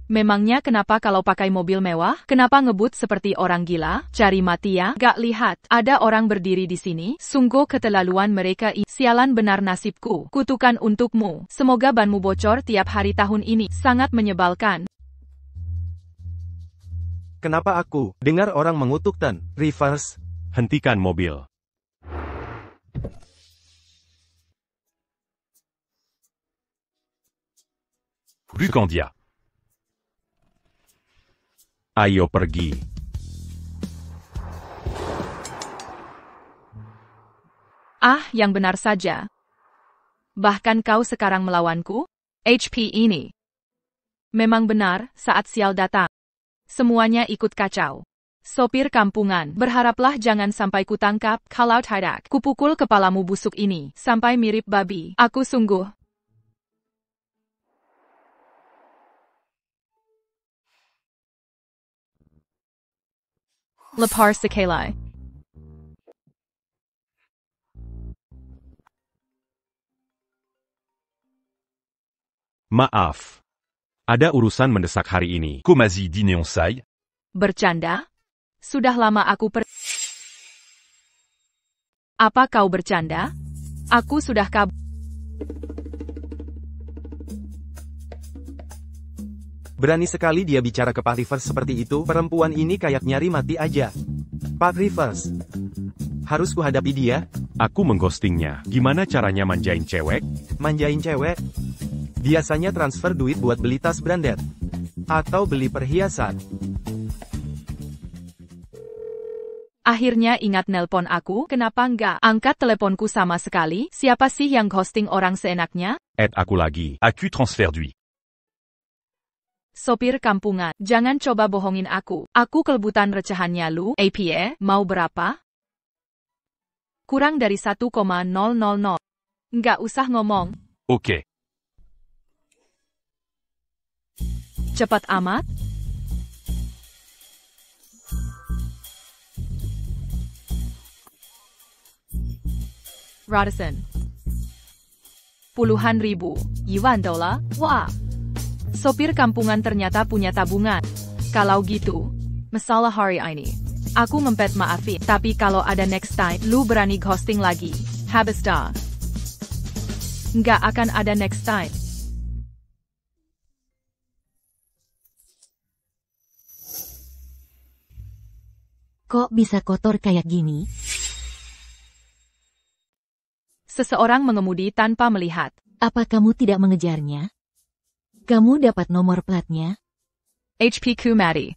Memangnya kenapa kalau pakai mobil mewah? Kenapa ngebut seperti orang gila? Cari mati ya? Gak lihat, ada orang berdiri di sini? Sungguh keterlaluan mereka ini. Sialan benar nasibku. Kutukan untukmu. Semoga banmu bocor tiap hari tahun ini. Sangat menyebalkan. Kenapa aku dengar orang mengutuk Tan? Reverse. Hentikan mobil. Lucandia. Ayo pergi. Ah, yang benar saja. Bahkan kau sekarang melawanku? HP ini. Memang benar, saat sial datang. Semuanya ikut kacau. Sopir kampungan, berharaplah jangan sampai kutangkap, kalau tidak, kupukul kepalamu busuk ini, sampai mirip babi. Aku sungguh. Lepar sekali. Maaf. Ada urusan mendesak hari ini. Komazi di Neonsai. Bercanda? Sudah lama aku Apa kau bercanda? Aku sudah Berani sekali dia bicara ke Pak Rivers seperti itu. Perempuan ini kayak nyari mati aja. Pak Rivers. Harus kuhadapi dia? Aku mengghostingnya. Gimana caranya manjain cewek? Manjain cewek? Biasanya transfer duit buat beli tas branded. Atau beli perhiasan. Akhirnya ingat nelpon aku, kenapa enggak angkat teleponku sama sekali? Siapa sih yang ghosting orang seenaknya? Add aku lagi. Accu transfert d'huile. Sopir kampungan, jangan coba bohongin aku. Aku kelebutan recehannya lu. APA, mau berapa? Kurang dari 1,000. Nggak usah ngomong. Ok. Cepat amat. Radisson. Puluhan ribu. $1,000. Wah. Sopir kampungan ternyata punya tabungan. Kalau gitu, masalah hari ini. Aku mempet maafin, tapi kalau ada next time, lu berani ghosting lagi. Habis dah. Nggak akan ada next time. Kok bisa kotor kayak gini? Seseorang mengemudi tanpa melihat. Apa kamu tidak mengejarnya? Kamu dapat nomor platnya? HP Kumari.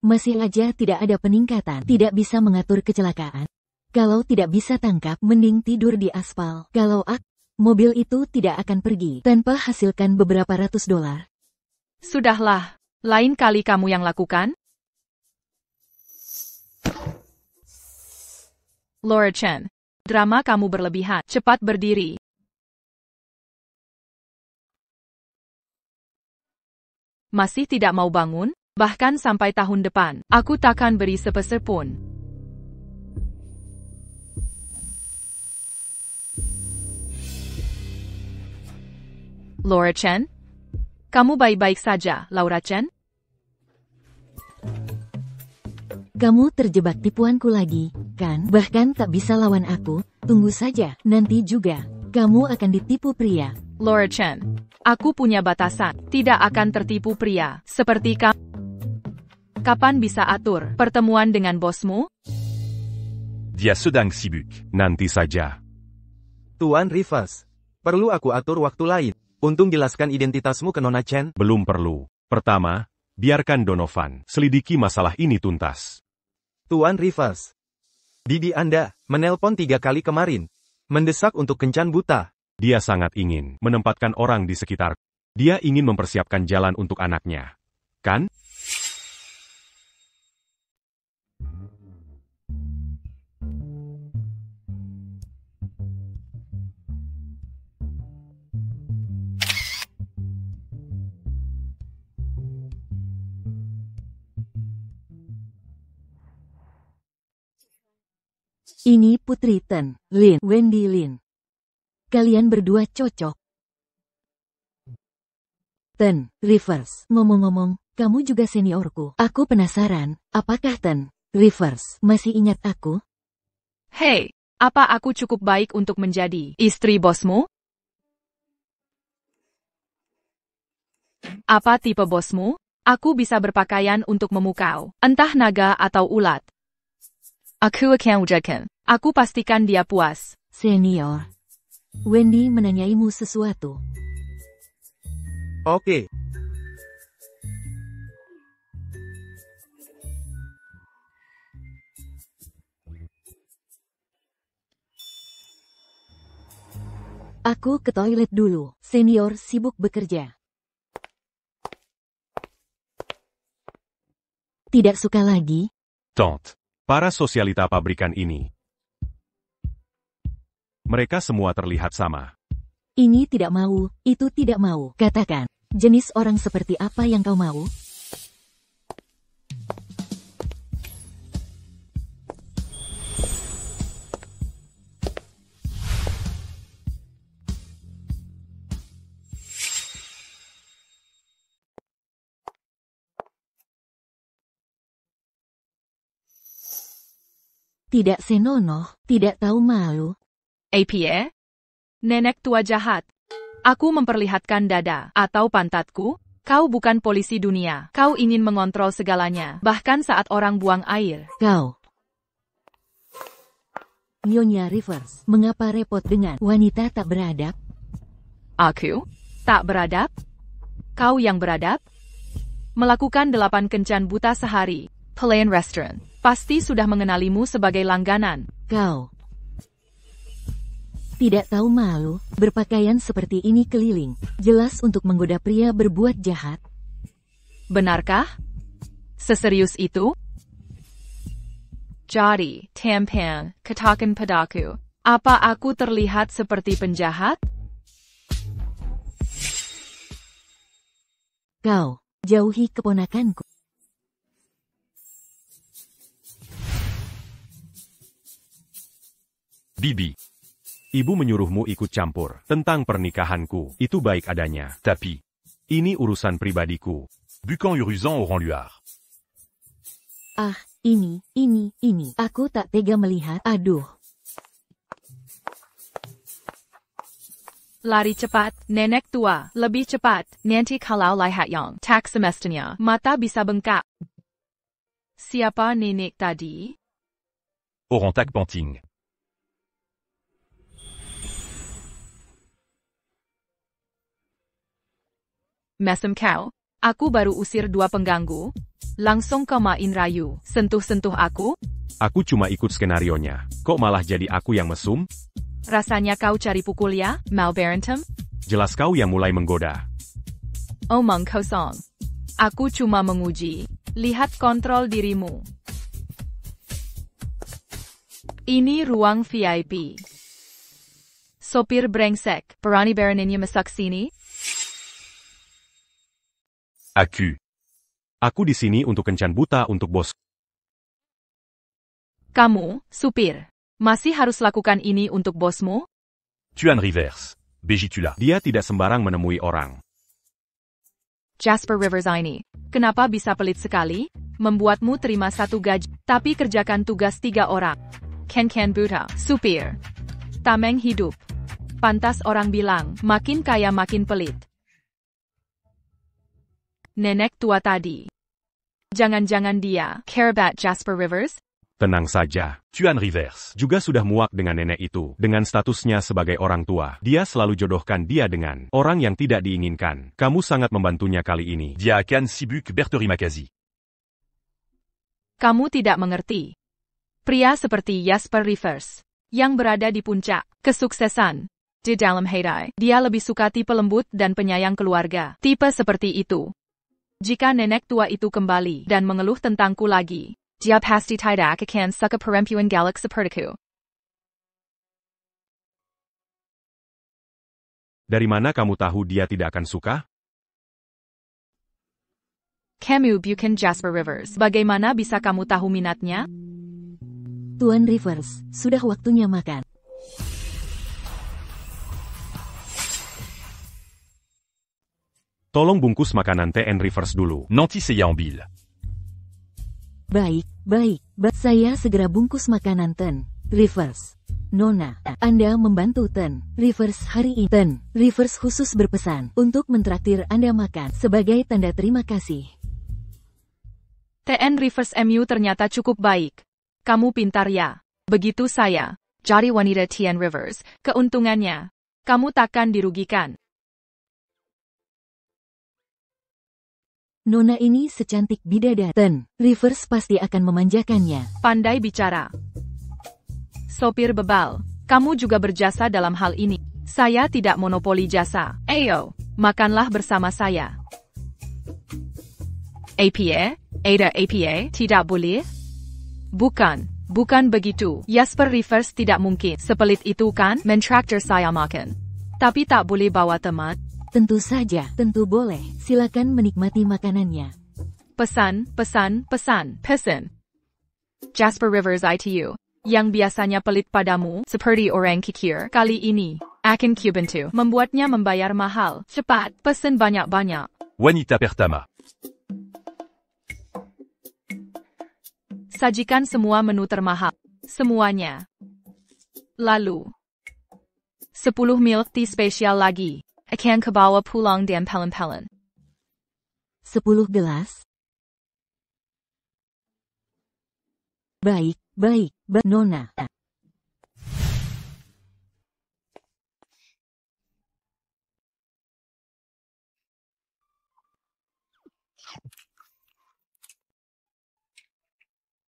Masih aja tidak ada peningkatan. Tidak bisa mengatur kecelakaan. Kalau tidak bisa tangkap, mending tidur di aspal. Kalau mobil itu tidak akan pergi tanpa hasilkan beberapa ratus $. Sudahlah. Lain kali kamu yang lakukan? Laura Chen. Drama kamu berlebihan. Cepat berdiri. Masih tidak mau bangun? Bahkan sampai tahun depan, aku takkan beri sepeser pun. Laura Chen? Kamu baik-baik saja, Laura Chen? Kamu terjebak tipuanku lagi, kan? Bahkan tak bisa lawan aku. Tunggu saja, nanti juga. Kamu akan ditipu pria. Laura Chen. Aku punya batasan. Tidak akan tertipu pria. Seperti kamu. Kapan bisa atur pertemuan dengan bosmu? Dia sedang sibuk. Nanti saja. Tuan Rivers. Perlu aku atur waktu lain. Untung jelaskan identitasmu ke Nona Chen. Belum perlu. Pertama, biarkan Donovan selidiki masalah ini tuntas. Tuan Rivers. Bibi Anda menelpon 3 kali kemarin. Mendesak untuk kencan buta. Dia sangat ingin menempatkan orang di sekitar. Dia ingin mempersiapkan jalan untuk anaknya. Kan? Ini Putri Ten, Lin, Wendy Lin. Kalian berdua cocok. Ten, Rivers. Ngomong-ngomong, kamu juga seniorku. Aku penasaran, apakah Ten, Rivers masih ingat aku? Hei, apa aku cukup baik untuk menjadi istri bosmu? Apa tipe bosmu? Aku bisa berpakaian untuk memukau, entah naga atau ulat. Aku akan wujudkan. Aku pastikan dia puas. Senior. Wendy menanyaimu sesuatu. Oke. Aku ke toilet dulu. Senior sibuk bekerja. Tidak suka lagi? Tante. Para sosialita pabrikan ini. Mereka semua terlihat sama. Ini tidak mau, itu tidak mau. Katakan, jenis orang seperti apa yang kau mau? Tidak senonoh, tidak tahu malu. Apa? Nenek tua jahat. Aku memperlihatkan dada atau pantatku. Kau bukan polisi dunia. Kau ingin mengontrol segalanya, bahkan saat orang buang air. Kau. Nyonya Rivers, mengapa repot dengan wanita tak beradab? Aku? Tak beradab? Kau yang beradab? Melakukan 8 kencan buta sehari. Pelayan restoran. Pasti sudah mengenalimu sebagai langganan. Kau. Tidak tahu malu, berpakaian seperti ini keliling. Jelas untuk menggoda pria berbuat jahat. Benarkah? Seserius itu? Jadi, Tampan, katakan padaku, apa aku terlihat seperti penjahat? Kau, jauhi keponakanku. Bibi. Ibu menyuruhmu ikut campur tentang pernikahanku. Itu baik adanya. Tapi. Ini urusan pribadiku. Bucan Uruzan au Rang-Luar. Ah, ini. Aku tak tega melihat. Aduh. Lari cepat, nenek tua, lebih cepat. Nanti kalau lihat yang tak semestinya, mata bisa bengkak. Siapa nenek tadi? Orantak Panting. Mesem kau, aku baru usir 2 pengganggu. Langsung kau main rayu, sentuh-sentuh aku? Aku cuma ikut skenarionya. Kok malah jadi aku yang mesum? Rasanya kau cari pukul ya, Malbarentum? Jelas kau yang mulai menggoda. Omong kosong. Aku cuma menguji. Lihat kontrol dirimu. Ini ruang VIP. Sopir brengsek, berani beraninya masuk sini? Aku di sini untuk kencan buta untuk bos. Kamu, supir, masih harus lakukan ini untuk bosmu? Tuan Rivers. Begitulah. Dia tidak sembarang menemui orang. Jasper Rivers ini, kenapa bisa pelit sekali? Membuatmu terima 1 gaji, tapi kerjakan tugas 3 orang. Ken buta, supir. Tameng hidup. Pantas orang bilang, makin kaya makin pelit. Nenek tua tadi. Jangan-jangan dia care about Jasper Rivers? Tenang saja. Tuan Rivers. Juga sudah muak dengan nenek itu. Dengan statusnya sebagai orang tua, dia selalu jodohkan dia dengan orang yang tidak diinginkan. Kamu sangat membantunya kali ini. Dia akan sibuk berteri makazi. Kamu tidak mengerti. Pria seperti Jasper Rivers, yang berada di puncak kesuksesan di dalam hidai, dia lebih suka tipe lembut dan penyayang keluarga. Tipe seperti itu. Jika nenek tua itu kembali dan mengeluh tentangku lagi, dia pasti tidak akan suka perempuan galak sepertiku. Dari mana kamu tahu dia tidak akan suka? Kamu bukan Jasper Rivers. Bagaimana bisa kamu tahu minatnya? Tuan Rivers, sudah waktunya makan. Tolong bungkus makanan TN Rivers dulu. Nanti saya ambil. Baik. Saya segera bungkus makanan Ten Rivers. Nona, Anda membantu Ten Rivers hari ini. Ten Rivers khusus berpesan untuk mentraktir Anda makan sebagai tanda terima kasih. TN Rivers MU ternyata cukup baik. Kamu pintar ya. Begitu saya jadi wanita TN Rivers, keuntungannya kamu takkan dirugikan. Nona ini secantik bidadari. Ten Rivers pasti akan memanjakannya. Pandai bicara. Sopir bebal, kamu juga berjasa dalam hal ini. Saya tidak monopoli jasa. Ayo, makanlah bersama saya. APA? Ada APA? Tidak boleh? Bukan begitu. Jasper Rivers tidak mungkin sepelit itu kan mentraktir saya makan. Tapi tak boleh bawa teman. Tentu saja, tentu boleh. Silakan menikmati makanannya. Pesan. Jasper Rivers ITU, yang biasanya pelit padamu, seperti orang kikir, kali ini akan kubantu membuatnya membayar mahal. Cepat, pesan banyak-banyak. Wanita pertama. Sajikan semua menu termahal. Semuanya. Lalu 10 milk tea spesial lagi. Akan kebawa pulang dan pelen-pelen. 10 gelas? Baik, Nona.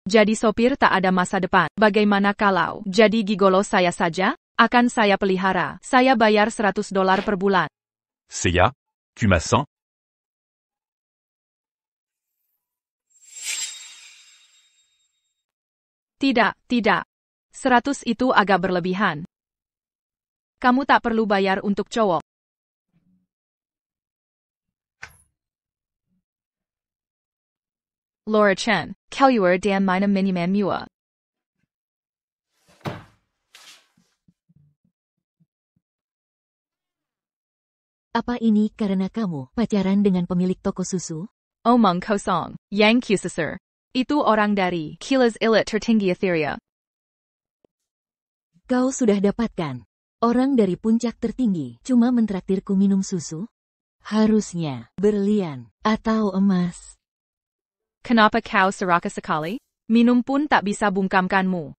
Jadi sopir tak ada masa depan. Bagaimana kalau jadi gigolo saya saja? Akan saya pelihara. Saya bayar $100 per bulan. Seiya, tu m'as 100? Tidak. 100 itu agak berlebihan. Kamu tak perlu bayar untuk cowok. Laura Chen, Kelluer dan meine Miniman Mua. Apa ini karena kamu pacaran dengan pemilik toko susu? Omong kosong, Yang Kusasur. Itu orang dari Kilas Elit Tertinggi Etheria. Kau sudah dapatkan. Orang dari puncak tertinggi cuma mentraktirku minum susu? Harusnya berlian atau emas. Kenapa kau serakah sekali? Minum pun tak bisa bungkamkanmu.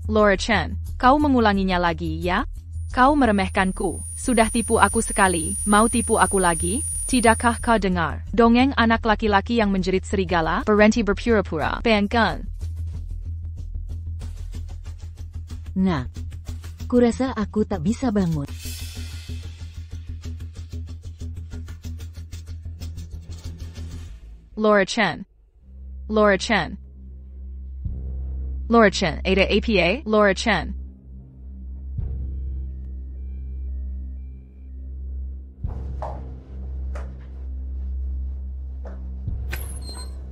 Laura Chen, kau mengulanginya lagi ya? Kau meremehkanku. Sudah tipu aku sekali, mau tipu aku lagi? Tidakkah kau dengar dongeng anak laki-laki yang menjerit serigala, berhenti berpura-pura, bayangkan. Nah, kurasa aku tak bisa bangun. Laura Chen, ada APA, Laura Chen.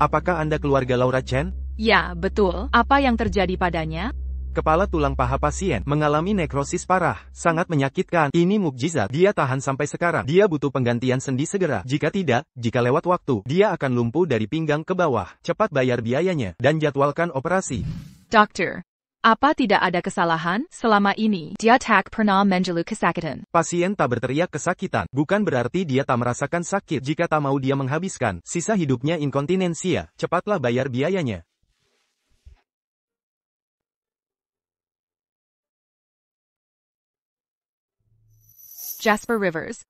Apakah Anda keluarga Laura Chen? Ya, betul. Apa yang terjadi padanya? Kepala tulang paha pasien mengalami nekrosis parah, sangat menyakitkan. Ini mukjizat, dia tahan sampai sekarang. Dia butuh penggantian sendi segera. Jika tidak, jika lewat waktu, dia akan lumpuh dari pinggang ke bawah. Cepat bayar biayanya, dan jadwalkan operasi. Dokter, apa tidak ada kesalahan? Selama ini, dia tak pernah mengeluh kesakitan. Pasien tak berteriak kesakitan, bukan berarti dia tak merasakan sakit. Jika tak mau dia menghabiskan sisa hidupnya inkontinensia, cepatlah bayar biayanya. Jasper Rivers.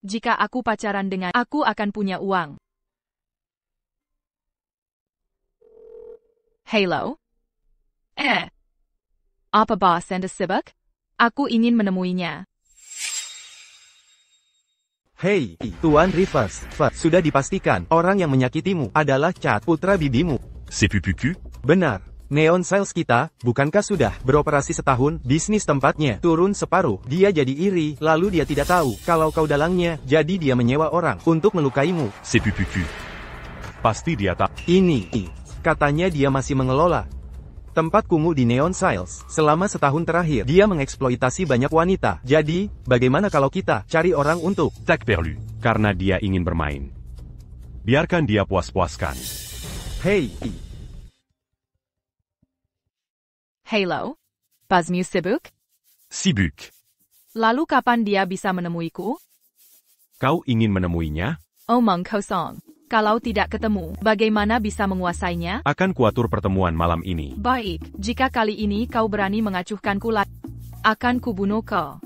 Jika aku pacaran dengan, aku akan punya uang. Halo? Apa bos Anda sibuk? Aku ingin menemuinya. Hei, Tuan Rivers, sudah dipastikan orang yang menyakitimu adalah Chad, putra bibimu. C'est Pupuku? Benar. Neon Sales kita, bukankah sudah beroperasi setahun? Bisnis tempatnya turun separuh. Dia jadi iri, lalu dia tidak tahu kalau kau dalangnya, jadi dia menyewa orang untuk melukaimu. C'est pupucu. Pasti dia tak. Ini, katanya dia masih mengelola tempat kumuh di Neon Sales. Selama setahun terakhir, dia mengeksploitasi banyak wanita. Jadi, bagaimana kalau kita cari orang untuk Tac perlu. Karena dia ingin bermain. Biarkan dia puas-puaskan. Hey, Halo? Buzzmu sibuk? Sibuk. Lalu kapan dia bisa menemuiku? Kau ingin menemuinya? Omong kosong. Kalau tidak ketemu, bagaimana bisa menguasainya? Akan kuatur pertemuan malam ini. Baik, jika kali ini kau berani mengacuhkanku lagi, akan kubunuh kau.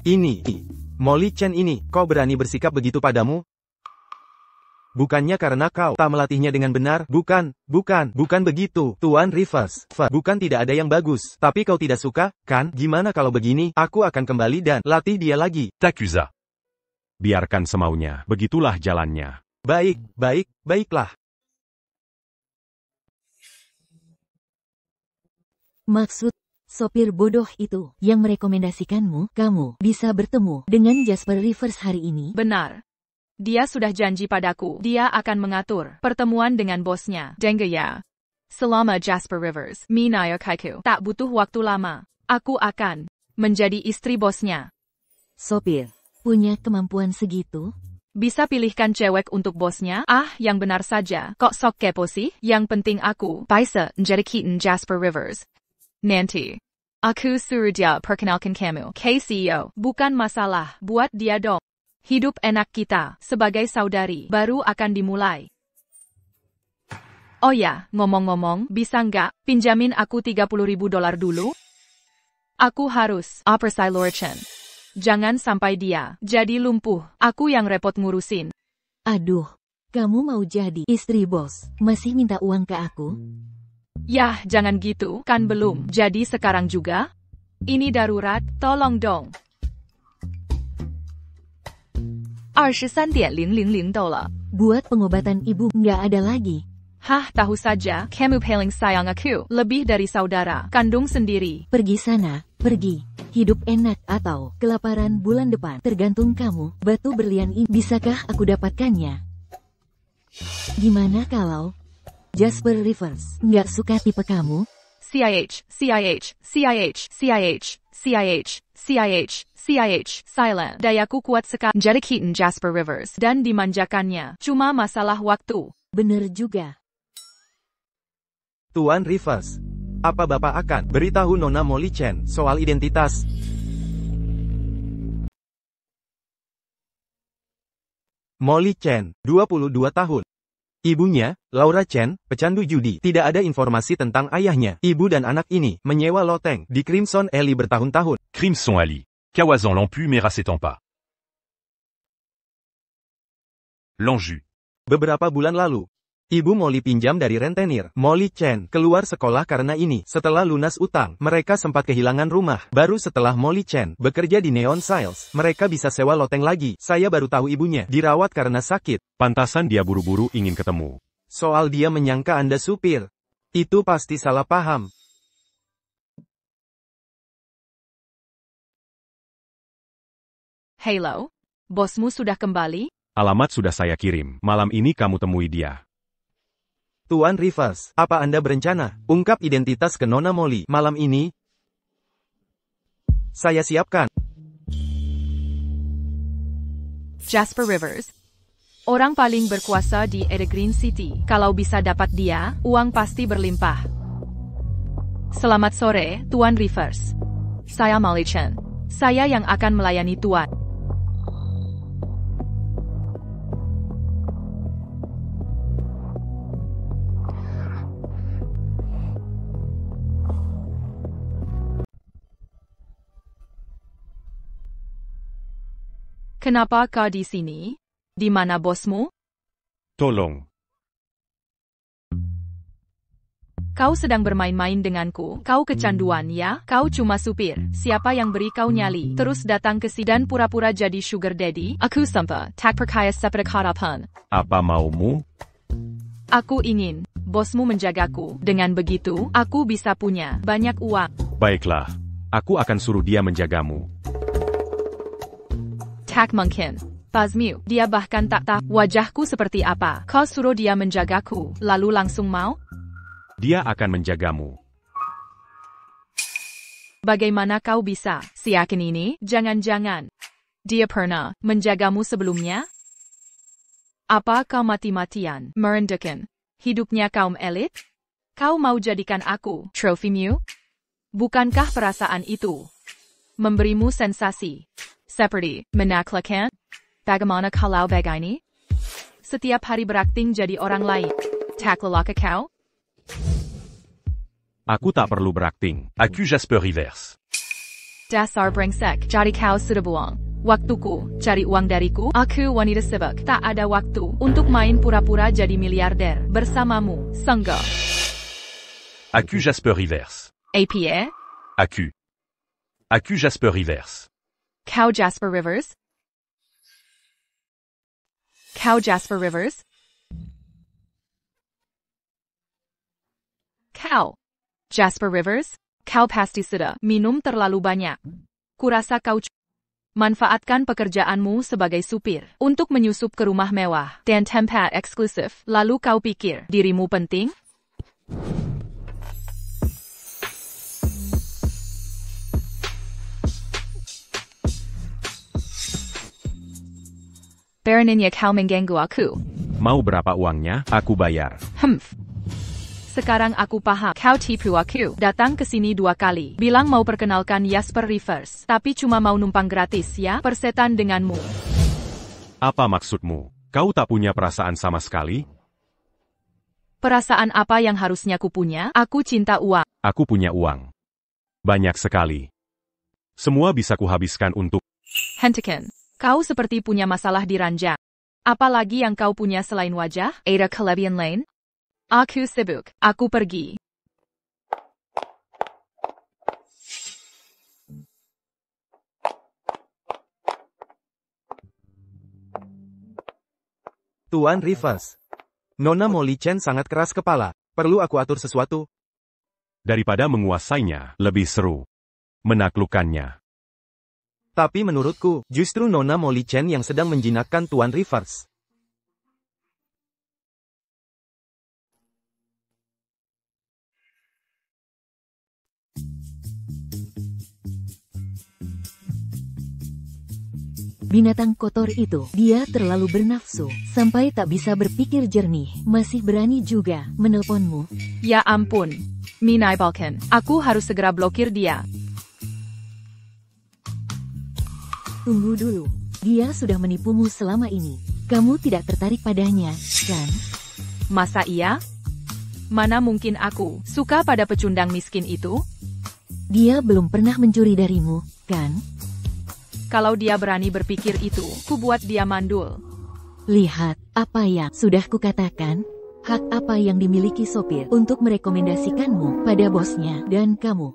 ini, Molly Chen ini, kau berani bersikap begitu padamu? Bukannya karena kau tak melatihnya dengan benar, bukan begitu, Tuan Rivers. Bukan tidak ada yang bagus, tapi kau tidak suka, kan? Gimana kalau begini, aku akan kembali dan latih dia lagi. T'accusa. Biarkan semaunya, begitulah jalannya. Baiklah. Maksud, sopir bodoh itu, yang merekomendasikanmu, kamu bisa bertemu dengan Jasper Rivers hari ini? Benar. Dia sudah janji padaku, dia akan mengatur pertemuan dengan bosnya. Dengar ya. Selama Jasper Rivers, Minaya Kaiku, tak butuh waktu lama. Aku akan menjadi istri bosnya. Sopir, punya kemampuan segitu? Bisa pilihkan cewek untuk bosnya? Ah, yang benar saja. Kok sok kepo sih? Yang penting aku bisa menjadikan Jasper Rivers. Nanti, aku suruh dia perkenalkan kamu ke CEO. Bukan masalah, buat dia dong. Hidup enak kita, sebagai saudari, baru akan dimulai. Oh ya, ngomong-ngomong, bisa nggak pinjamin aku $30.000 dulu? Aku harus operasi Lorchen. Jangan sampai dia jadi lumpuh, aku yang repot ngurusin. Aduh, kamu mau jadi istri bos, masih minta uang ke aku? Yah, jangan gitu, kan belum jadi sekarang juga? Ini darurat, tolong dong. 23:000到了. Buat pengobatan ibu nggak ada lagi. Hah, tahu saja, kamu paling sayang aku, lebih dari saudara kandung sendiri. Pergi sana, pergi. Hidup enak atau kelaparan bulan depan, tergantung kamu. Batu berlian ini, bisakah aku dapatkannya? Gimana kalau Jasper Rivers nggak suka tipe kamu? CIH, silent. Dayaku kuat sekali jadikan Jasper Rivers dan dimanjakannya. Cuma masalah waktu. Bener juga. Tuan Rivers, apa Bapak akan beritahu Nona Molly Chen soal identitas? Molly Chen, 22 tahun. Ibunya, Laura Chen, pecandu judi. Tidak ada informasi tentang ayahnya. Ibu dan anak ini menyewa loteng di Crimson Alley bertahun-tahun. Crimson Alley. Kawazan Lampu mais s'étend pas. L'Anjou. Beberapa bulan lalu, ibu Molly pinjam dari rentenir. Molly Chen keluar sekolah karena ini. Setelah lunas utang, mereka sempat kehilangan rumah. Baru setelah Molly Chen bekerja di Neon Sales, mereka bisa sewa loteng lagi. Saya baru tahu ibunya dirawat karena sakit. Pantasan dia buru-buru ingin ketemu. Soal dia menyangka Anda supir. Itu pasti salah paham. Halo? Bosmu sudah kembali? Alamat sudah saya kirim. Malam ini kamu temui dia. Tuan Rivers, apa Anda berencana ungkap identitas ke Nona Molly malam ini? Saya siapkan. Jasper Rivers. Orang paling berkuasa di Evergreen City. Kalau bisa dapat dia, uang pasti berlimpah. Selamat sore, Tuan Rivers. Saya Molly Chen. Saya yang akan melayani Tuan. Kenapa kau di sini? Di mana bosmu? Tolong. Kau sedang bermain-main denganku. Kau kecanduan ya? Kau cuma supir. Siapa yang beri kau nyali? Terus datang ke sini dan pura-pura jadi sugar daddy? Aku sampai tak percaya seperti harapan. Apa maumu? Aku ingin bosmu menjagaku. Dengan begitu, aku bisa punya banyak uang. Baiklah, aku akan suruh dia menjagamu. Tak mungkin. Fazmu, dia bahkan tak tahu wajahku seperti apa. Kau suruh dia menjagaku, lalu langsung mau? Dia akan menjagamu. Bagaimana kau bisa seyakin ini? Jangan-jangan dia pernah menjagamu sebelumnya? Apa kau mati-matian merendahkan hidupnya kaum elit? Kau mau jadikan aku trofimu? Bukankah perasaan itu memberimu sensasi seperti menaklukkan? Bagaimana kalau begini? Setiap hari berakting jadi orang lain. Tak lelah kau? Aku tak perlu berakting. Accu Jasper Rivers. Dasar brengsek, jadi kau sudah buang waktuku, cari uang dariku. Aku wanita sibuk, tak ada waktu untuk main pura-pura jadi miliarder bersamamu, sangga. Accu Jasper Rivers. APA? Accu. Accu Jasper Rivers. Kau Jasper Rivers? Kau Jasper Rivers? Kau Jasper Rivers? Kau pasti sudah minum terlalu banyak. Kurasa kau manfaatkan pekerjaanmu sebagai supir untuk menyusup ke rumah mewah dan tempat eksklusif. Lalu kau pikir dirimu penting? Beraninya kau mengganggu aku. Mau berapa uangnya? Aku bayar. Sekarang aku paham. Kau tipu aku. Datang ke sini 2 kali. Bilang mau perkenalkan Jasper Rivers. Tapi cuma mau numpang gratis ya. Persetan denganmu. Apa maksudmu? Kau tak punya perasaan sama sekali? Perasaan apa yang harusnya ku punya? Aku cinta uang. Aku punya uang. Banyak sekali. Semua bisa kuhabiskan untuk... Hentikan. Kau seperti punya masalah di ranjang. Apalagi yang kau punya selain wajah? Ada kelebihan lain? Aku sibuk. Aku pergi. Tuan Rivers. Nona Molly Chen sangat keras kepala. Perlu aku atur sesuatu? Daripada menguasainya, lebih seru menaklukkannya. Tapi menurutku, justru Nona Molly Chen yang sedang menjinakkan Tuan Rivers. Binatang kotor itu, dia terlalu bernafsu, sampai tak bisa berpikir jernih, masih berani juga menelponmu. Ya ampun. Minai Balkan. Aku harus segera blokir dia. Tunggu dulu, dia sudah menipumu selama ini. Kamu tidak tertarik padanya, kan? Masa iya? Mana mungkin aku suka pada pecundang miskin itu? Dia belum pernah mencuri darimu, kan? Kalau dia berani berpikir itu, ku buat dia mandul. Lihat, apa yang sudah kukatakan? Hak apa yang dimiliki sopir untuk merekomendasikanmu pada bosnya dan kamu?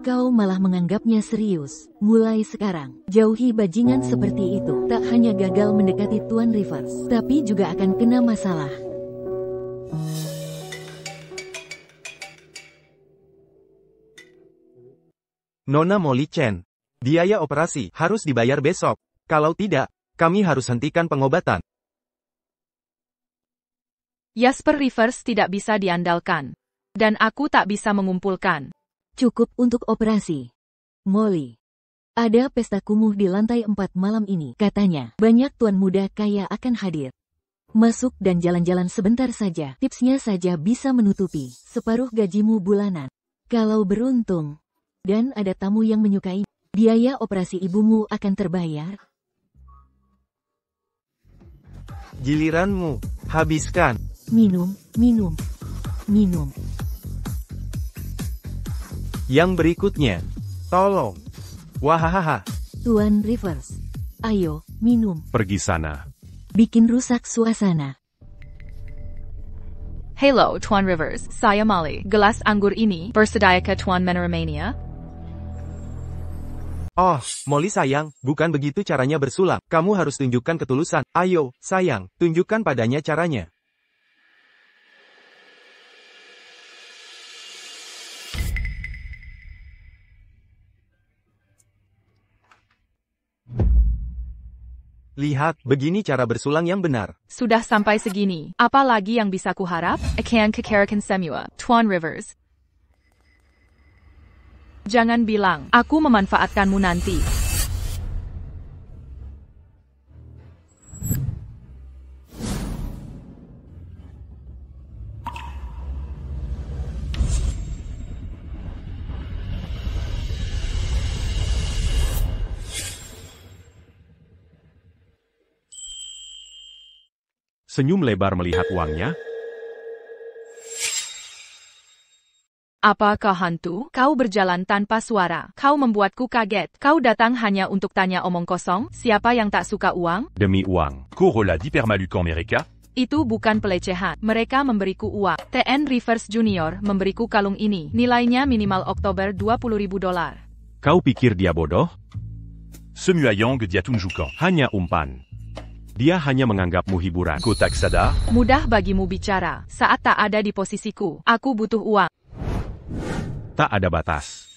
Kau malah menganggapnya serius. Mulai sekarang, jauhi bajingan seperti itu. Tak hanya gagal mendekati Tuan Rivers, tapi juga akan kena masalah. Nona Molly Chen. Biaya operasi harus dibayar besok. Kalau tidak, kami harus hentikan pengobatan. Jasper Rivers tidak bisa diandalkan. Dan aku tak bisa mengumpulkan. Cukup untuk operasi. Molly. Ada pesta kumuh di lantai 4 malam ini. Katanya, banyak tuan muda kaya akan hadir. Masuk dan jalan-jalan sebentar saja. Tipsnya saja bisa menutupi separuh gajimu bulanan. Kalau beruntung. Dan ada tamu yang menyukai. Biaya operasi ibumu akan terbayar. Giliranmu. Habiskan. Minum, minum, minum. Yang berikutnya. Tolong. Wahahaha. Tuan Rivers. Ayo, minum. Pergi sana. Bikin rusak suasana. Hello, Tuan Rivers. Saya Molly. Gelas anggur ini bersedia ke Tuan Meneramania? Oh, Molly sayang, bukan begitu caranya bersulap. Kamu harus tunjukkan ketulusan. Ayo, sayang, tunjukkan padanya caranya. Lihat, begini cara bersulang yang benar. Sudah sampai segini. Apa lagi yang bisa kuharap? Akan kekarakan semua, Tuan Rivers. Jangan bilang, aku memanfaatkanmu nanti. Senyum lebar melihat uangnya. Apa kau hantu? Kau berjalan tanpa suara. Kau membuatku kaget. Kau datang hanya untuk tanya omong kosong. Siapa yang tak suka uang? Demi uang. Corolla d'Hypermalucan Mereka. Itu bukan pelecehan. Mereka memberiku uang. TN Rivers Junior memberiku kalung ini. Nilainya minimal Oktober $20.000. Kau pikir dia bodoh? Semuayang Diatunjukan. Hanya umpan. Dia hanya menganggapmu hiburan. Kotak Sada. Mudah bagimu bicara. Saat tak ada di posisiku, aku butuh uang. Tak ada batas.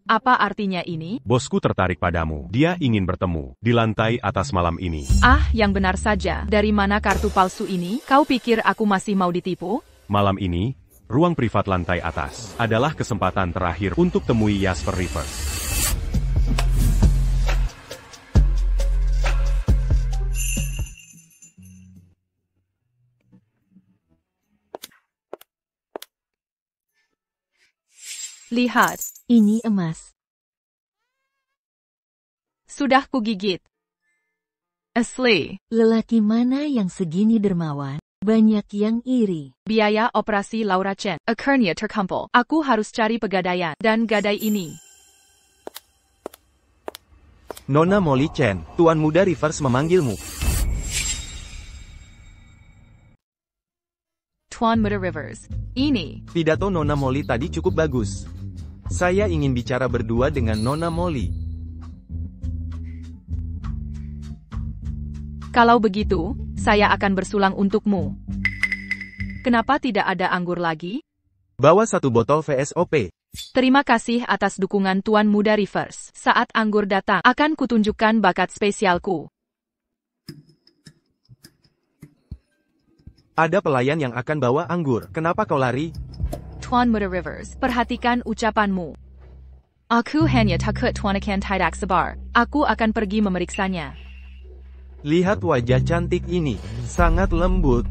Apa artinya ini? Bosku tertarik padamu. Dia ingin bertemu di lantai atas malam ini. Ah, yang benar saja. Dari mana kartu palsu ini? Kau pikir aku masih mau ditipu? Malam ini, ruang privat lantai atas adalah kesempatan terakhir untuk temui Jasper Rivers. Lihat, Ini emas. sudah kugigit. Asli, Lelaki mana yang segini dermawan? Banyak yang iri. biaya operasi Laura Chen. Akhirnya terkumpul. Aku harus cari pegadaian. Dan gadai ini. Nona Molly Chen, Tuan Muda Rivers memanggilmu. Tuan Muda Rivers. Ini. Pidato Nona Molly tadi cukup bagus. Saya ingin bicara berdua dengan Nona Molly. Kalau begitu, saya akan bersulang untukmu. Kenapa tidak ada anggur lagi? Bawa 1 botol VSOP. Terima kasih atas dukungan Tuan Muda Rivers. Saat anggur datang, akan kutunjukkan bakat spesialku. Ada pelayan yang akan bawa anggur. Kenapa kau lari? Tuan Muda Rivers, perhatikan ucapanmu. Aku hanya takut Tuan akan tidak sabar. Aku akan pergi memeriksanya. Lihat wajah cantik ini. Sangat lembut.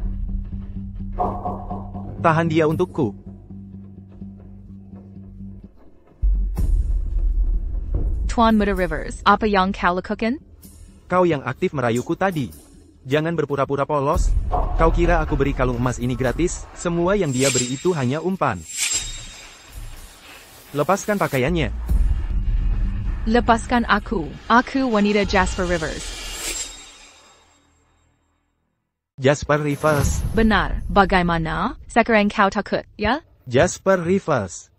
Tahan dia untukku. Tuan Muda Rivers, apa yang kau lakukan? Kau yang aktif merayuku tadi. Jangan berpura-pura polos. Kau kira aku beri kalung emas ini gratis? Semua yang dia beri itu hanya umpan. Lepaskan pakaiannya. Lepaskan aku. Aku wanita Jasper Rivers. Jasper Rivers. Benar, bagaimana? Sekarang kau takut, ya? Jasper Rivers.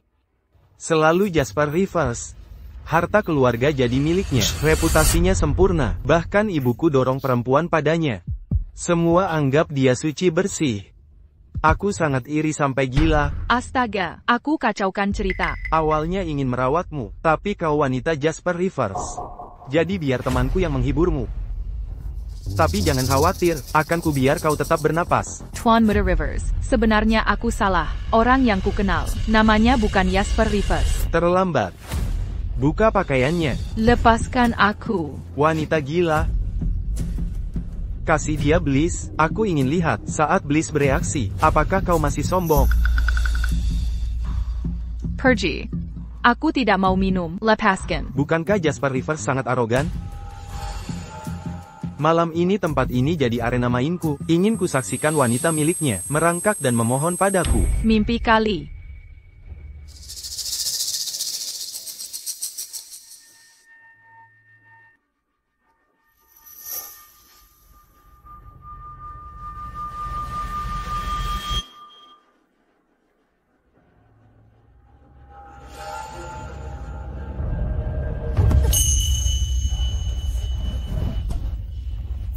Selalu Jasper Rivers. Harta keluarga jadi miliknya. Reputasinya sempurna. Bahkan ibuku dorong perempuan padanya. Semua anggap dia suci bersih. Aku sangat iri sampai gila. Astaga, aku kacaukan cerita. Awalnya ingin merawatmu, tapi kau wanita Jasper Rivers. Jadi biar temanku yang menghiburmu. Tapi jangan khawatir, akan kubiar kau tetap bernapas. Tuan Muda Rivers, sebenarnya aku salah. Orang yang kukenal, namanya bukan Jasper Rivers. Terlambat. Buka pakaiannya. Lepaskan aku. Wanita gila. Kasih dia Bliss. Aku ingin lihat saat Bliss bereaksi. Apakah kau masih sombong? Pergi. Aku tidak mau minum. Lepaskan. Bukankah Jasper Rivers sangat arogan? Malam ini tempat ini jadi arena mainku. Ingin kusaksikan wanita miliknya merangkak dan memohon padaku. Mimpi kali.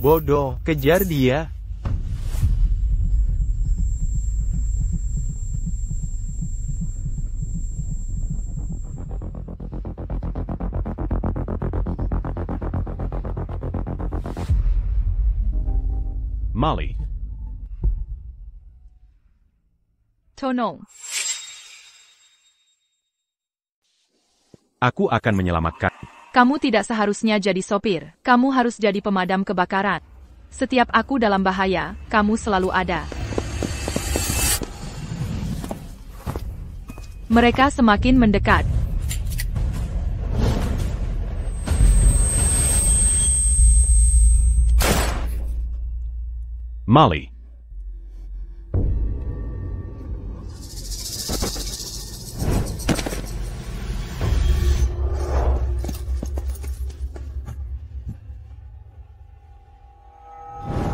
Bodoh, kejar dia. Molly. Tolong. Aku akan menyelamatkan. Kamu tidak seharusnya jadi sopir. Kamu harus jadi pemadam kebakaran. Setiap aku dalam bahaya, kamu selalu ada. Mereka semakin mendekat. Molly.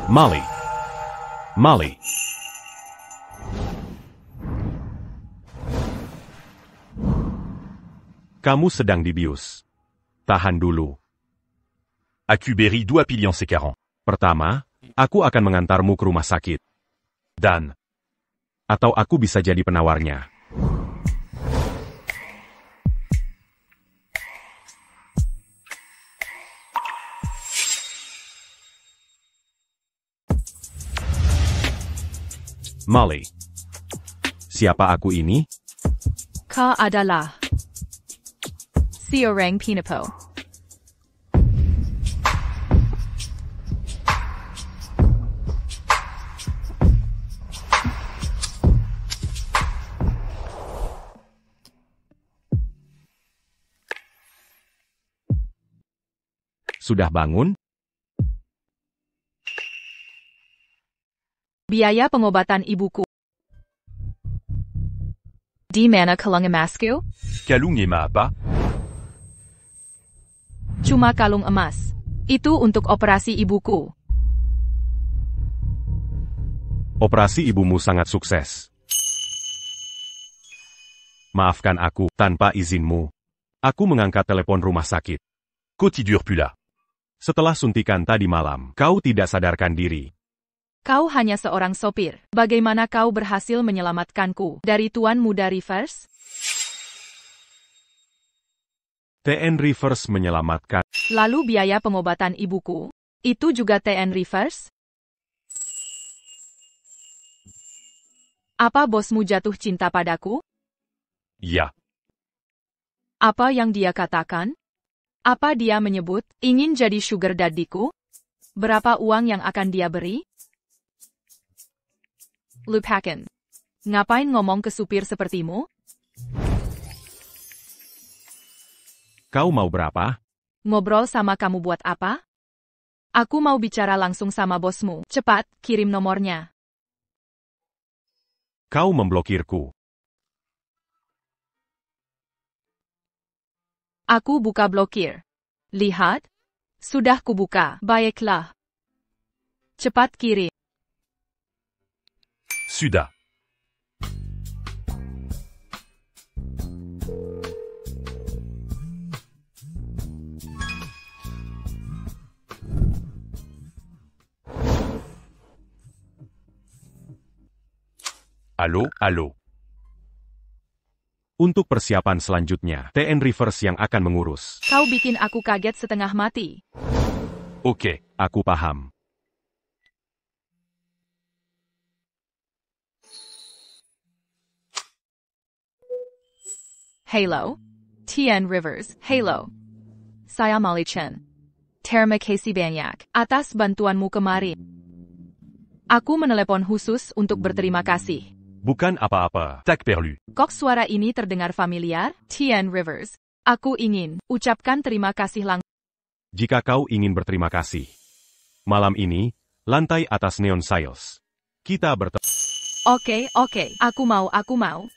Molly. Molly. Kamu sedang dibius. Tahan dulu. Akuberi doit pillion sécarant. Pertama, aku akan mengantarmu ke rumah sakit. Dan. Atau aku bisa jadi penawarnya. Molly. Siapa aku ini? Kau adalah seorang penipu. Sudah bangun? Biaya pengobatan ibuku. Di mana kalung emasku? Kalung ema apa? Cuma kalung emas. Itu untuk operasi ibuku. Operasi ibumu sangat sukses. Maafkan aku, tanpa izinmu. Aku mengangkat telepon rumah sakit. Cotidur pula. Setelah suntikan tadi malam, kau tidak sadarkan diri. Kau hanya seorang sopir. Bagaimana kau berhasil menyelamatkanku dari Tuan Muda Rivers? TN Rivers menyelamatkan. Lalu biaya pengobatan ibuku. Itu juga TN Rivers? Apa bosmu jatuh cinta padaku? Ya. Apa yang dia katakan? Apa dia menyebut ingin jadi sugar daddy-ku? Berapa uang yang akan dia beri? Lupakan. Ngapain ngomong ke supir sepertimu? Kau mau berapa? Ngobrol sama kamu buat apa? Aku mau bicara langsung sama bosmu. Cepat, kirim nomornya. Kau memblokirku. Aku buka blokir. Lihat. Sudah kubuka. Baiklah. Cepat kirim. Sudah. Halo, halo. Untuk persiapan selanjutnya, TN Rivers yang akan mengurus. Kau bikin aku kaget setengah mati. Oke. Aku paham. Halo. TN Rivers. Halo. Saya Molly Chen. Terima kasih banyak atas bantuanmu kemarin. Aku menelepon khusus untuk berterima kasih. Bukan apa-apa. Tak perlu. Kok suara ini terdengar familiar? TN Rivers. Aku ingin ucapkan terima kasih langsung. Jika kau ingin berterima kasih. Malam ini, lantai atas Neon Sales. Kita bertemu. Oke. Aku mau.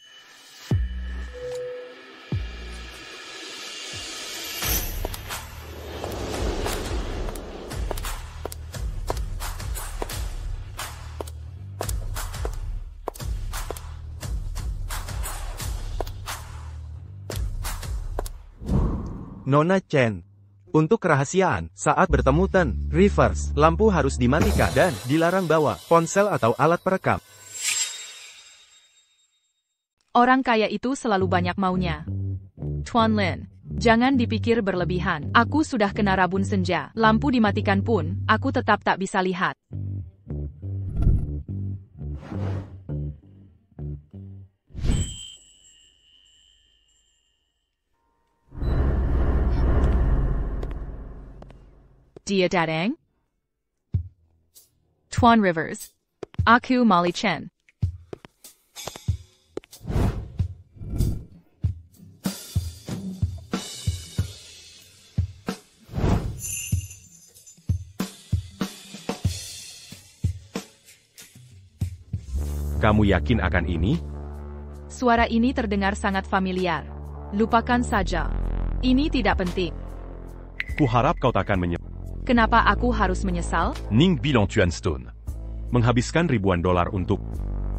Nona Chen. Untuk kerahasiaan, saat bertemu TN Rivers, lampu harus dimatikan dan dilarang bawa ponsel atau alat perekam. Orang kaya itu selalu banyak maunya. Tuan Lin, jangan dipikir berlebihan. Aku sudah kena rabun senja. Lampu dimatikan pun, aku tetap tak bisa lihat. Dia datang? Tuan Rivers. Aku Molly Chen. Kamu yakin akan ini? Suara ini terdengar sangat familiar. Lupakan saja. Ini tidak penting. Kuharap kau takkan menyesal. Kenapa aku harus menyesal? Ning Bilan Tuan Stone. Menghabiskan ribuan dolar untuk...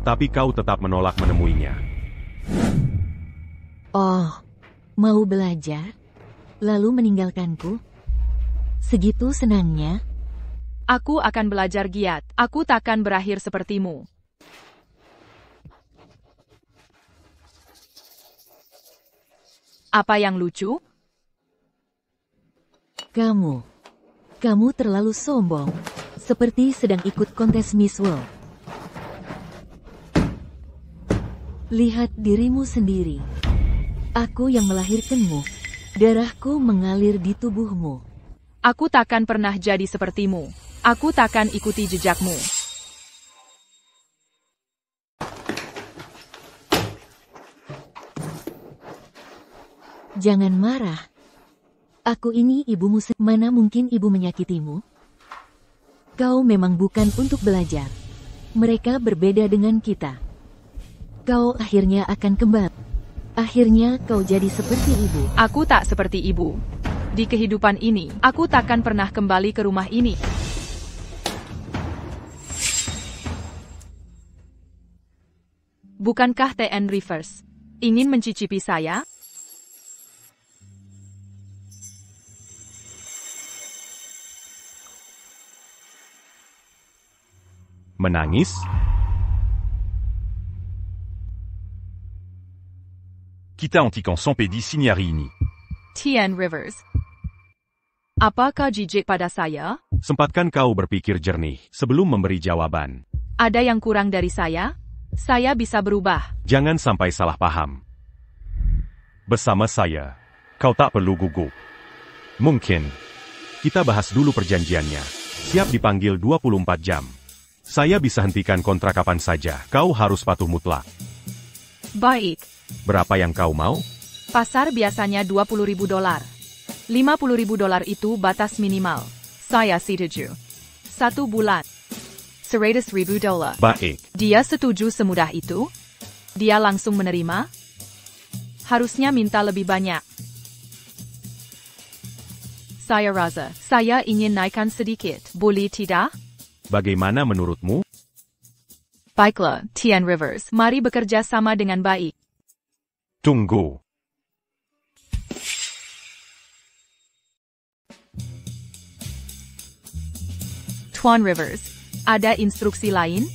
Tapi kau tetap menolak menemuinya. Oh, mau belajar? Lalu meninggalkanku? Segitu senangnya? Aku akan belajar giat. Aku takkan berakhir sepertimu. Apa yang lucu? Kamu terlalu sombong. Seperti sedang ikut kontes Miss World. Lihat dirimu sendiri. Aku yang melahirkanmu. Darahku mengalir di tubuhmu. Aku takkan pernah jadi sepertimu. Aku takkan ikuti jejakmu. Jangan marah. Aku ini ibumu. Mana mungkin ibu menyakitimu? Kau memang bukan untuk belajar. Mereka berbeda dengan kita. Kau akhirnya akan kembali. Akhirnya kau jadi seperti ibu. Aku tak seperti ibu. Di kehidupan ini, aku takkan pernah kembali ke rumah ini. Bukankah TN Rivers ingin mencicipi saya? Menangis? Kita antiquant sans pedi signari ini. TN Rivers. Apakah jijik pada saya? Sempatkan kau berpikir jernih sebelum memberi jawaban. Ada yang kurang dari saya? Saya bisa berubah. Jangan sampai salah paham. Bersama saya, kau tak perlu gugup. Mungkin, kita bahas dulu perjanjiannya. Siap dipanggil 24 jam. Saya bisa hentikan kontrak kapan saja. Kau harus patuh mutlak. Baik. Berapa yang kau mau? Pasar biasanya $20.000. $50.000 itu batas minimal. Saya setuju. 1 bulan. $100.000. Baik. Dia setuju semudah itu? Dia langsung menerima? Harusnya minta lebih banyak. Saya rasa, saya ingin naikkan sedikit. Boleh tidak? Bagaimana menurutmu? Baiklah, TN Rivers. Mari bekerja sama dengan baik. Tunggu. Tuan Rivers, ada instruksi lain?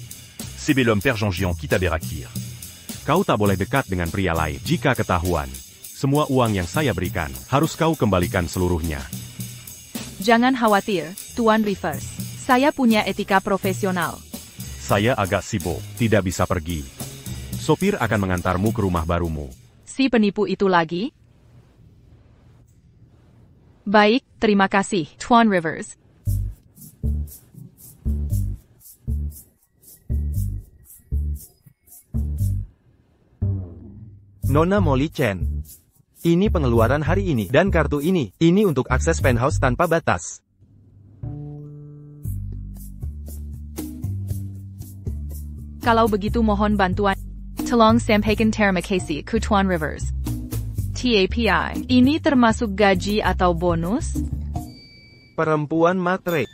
Sebelum Perjanjian kita berakhir. Kau tak boleh dekat dengan pria lain. Jika ketahuan, semua uang yang saya berikan, harus kau kembalikan seluruhnya. Jangan khawatir, Tuan Rivers. Saya punya etika profesional. Saya agak sibuk, tidak bisa pergi. Sopir akan mengantarmu ke rumah barumu. Si penipu itu lagi? Baik, terima kasih, Tuan Rivers. Nona Molly Chen. Ini pengeluaran hari ini dan kartu ini. Ini untuk akses penthouse tanpa batas. Kalau begitu mohon bantuan. Tolong sampaikan terima kasih ke Tuan Rivers. TAPI, ini termasuk gaji atau bonus? Perempuan matre.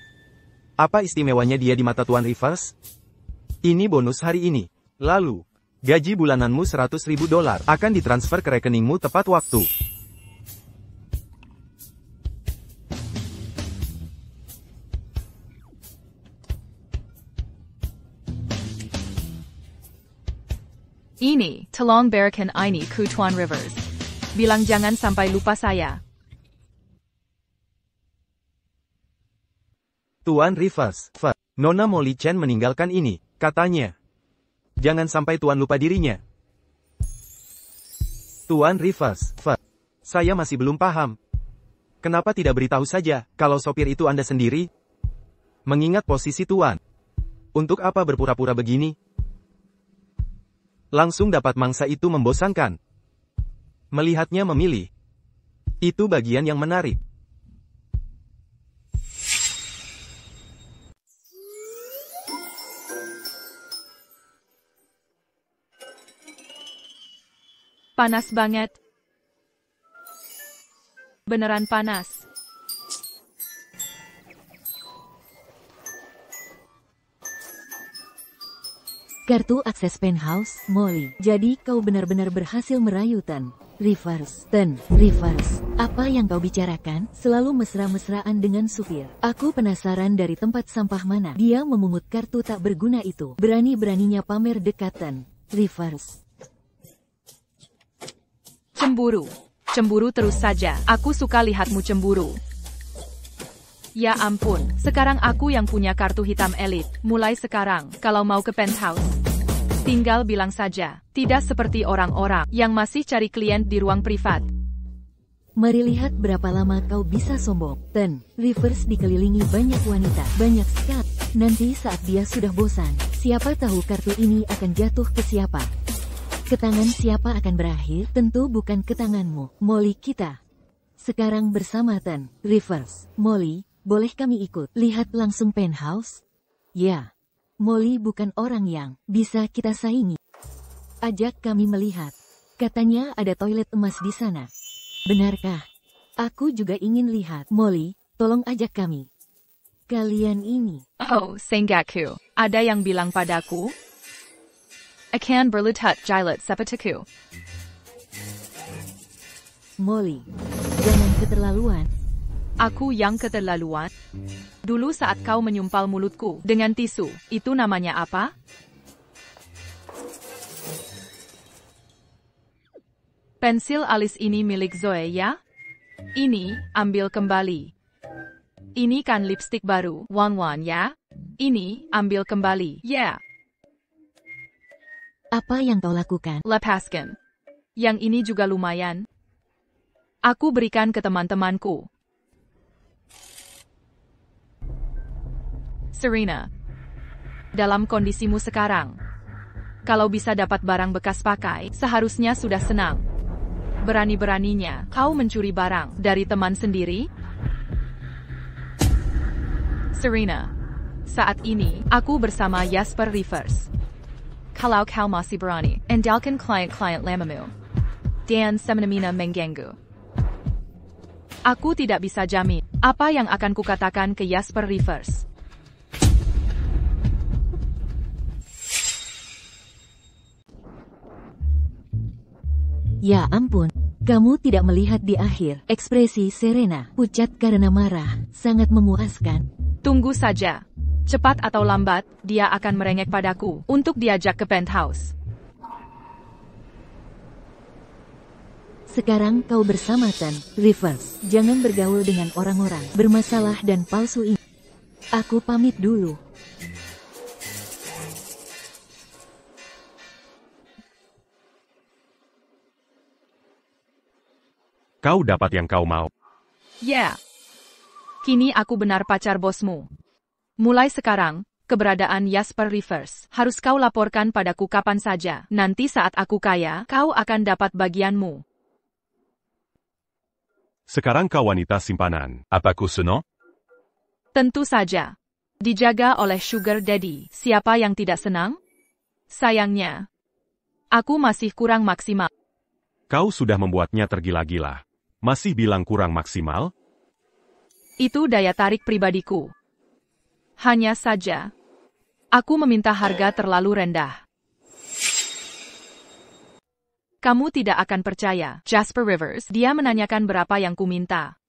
Apa istimewanya dia di mata Tuan Rivers? Ini bonus hari ini. Lalu, gaji bulananmu $100.000 akan ditransfer ke rekeningmu tepat waktu. Ini, tolong berikan ini ke Tuan Rivers. Bilang jangan sampai lupa saya. Tuan Rivers, Nona Molly Chen meninggalkan ini, katanya. Jangan sampai Tuan lupa dirinya. Tuan Rivers, saya masih belum paham. Kenapa tidak beritahu saja, kalau sopir itu Anda sendiri? Mengingat posisi Tuan. Untuk apa berpura-pura begini? Langsung dapat mangsa itu membosankan. Melihatnya memilih. Itu bagian yang menarik. Panas banget. Beneran panas. Kartu akses penthouse, Molly. Jadi kau benar-benar berhasil merayu Tan. Reverse. Apa yang kau bicarakan? Selalu mesra-mesraan dengan supir. Aku penasaran dari tempat sampah mana dia memungut kartu tak berguna itu. Berani-beraninya pamer dekatan. Reverse. Cemburu. Cemburu terus saja. Aku suka lihatmu cemburu. Ya ampun, sekarang aku yang punya kartu hitam elit. Mulai sekarang, kalau mau ke penthouse, tinggal bilang saja. Tidak seperti orang-orang yang masih cari klien di ruang privat. Mari lihat berapa lama kau bisa sombong. Ten, Reverse dikelilingi banyak wanita. Banyak sekali. Nanti saat dia sudah bosan, siapa tahu kartu ini akan jatuh ke siapa. Ke tangan siapa akan berakhir? Tentu bukan ke tanganmu, Molly kita. Sekarang bersama Ten, Reverse, Molly. Boleh kami ikut? Lihat langsung penthouse? Ya. Molly bukan orang yang bisa kita saingi. Ajak kami melihat. Katanya ada toilet emas di sana. Benarkah? Aku juga ingin lihat. Molly, tolong ajak kami. Kalian ini. Oh, Sengaku. Ada yang bilang padaku, akan berlutut jilat sepatuku. Molly, jangan keterlaluan. Aku yang keterlaluan? Dulu saat kau menyumpal mulutku dengan tisu, itu namanya apa? Pensil alis ini milik Zoe ya? Ini, ambil kembali. Ini kan lipstik baru, Wan ya? Ini, ambil kembali, ya. Apa yang kau lakukan? Lepaskan. Yang ini juga lumayan. Aku berikan ke teman-temanku. Serena, dalam kondisimu sekarang, kalau bisa dapat barang bekas pakai, seharusnya sudah senang. Berani-beraninya, kau mencuri barang dari teman sendiri? Serena, saat ini, aku bersama Jasper Reverse. Kalau kau masih berani, andalkan klien-klien lamamu. Dan semenamina mengganggu. Aku tidak bisa jamin apa yang akan kukatakan ke Jasper Reverse. Ya ampun, kamu tidak melihat di akhir ekspresi Serena, pucat karena marah, sangat memuaskan. Tunggu saja. Cepat atau lambat, dia akan merengek padaku untuk diajak ke penthouse. Sekarang kau bersama Tan, Reverse. Jangan bergaul dengan orang-orang bermasalah dan palsu ini. Aku pamit dulu. Kau dapat yang kau mau. Ya. Kini aku benar pacar bosmu. Mulai sekarang, keberadaan Jasper Reverse harus kau laporkan padaku kapan saja. Nanti saat aku kaya, kau akan dapat bagianmu. Sekarang kau wanita simpanan. Apaku senang? Tentu saja. Dijaga oleh Sugar Daddy. Siapa yang tidak senang? Sayangnya, aku masih kurang maksimal. Kau sudah membuatnya tergila-gila. Masih bilang kurang maksimal? Itu daya tarik pribadiku. Hanya saja, aku meminta harga terlalu rendah. Kamu tidak akan percaya, Jasper Reverse. Dia menanyakan berapa yang ku minta.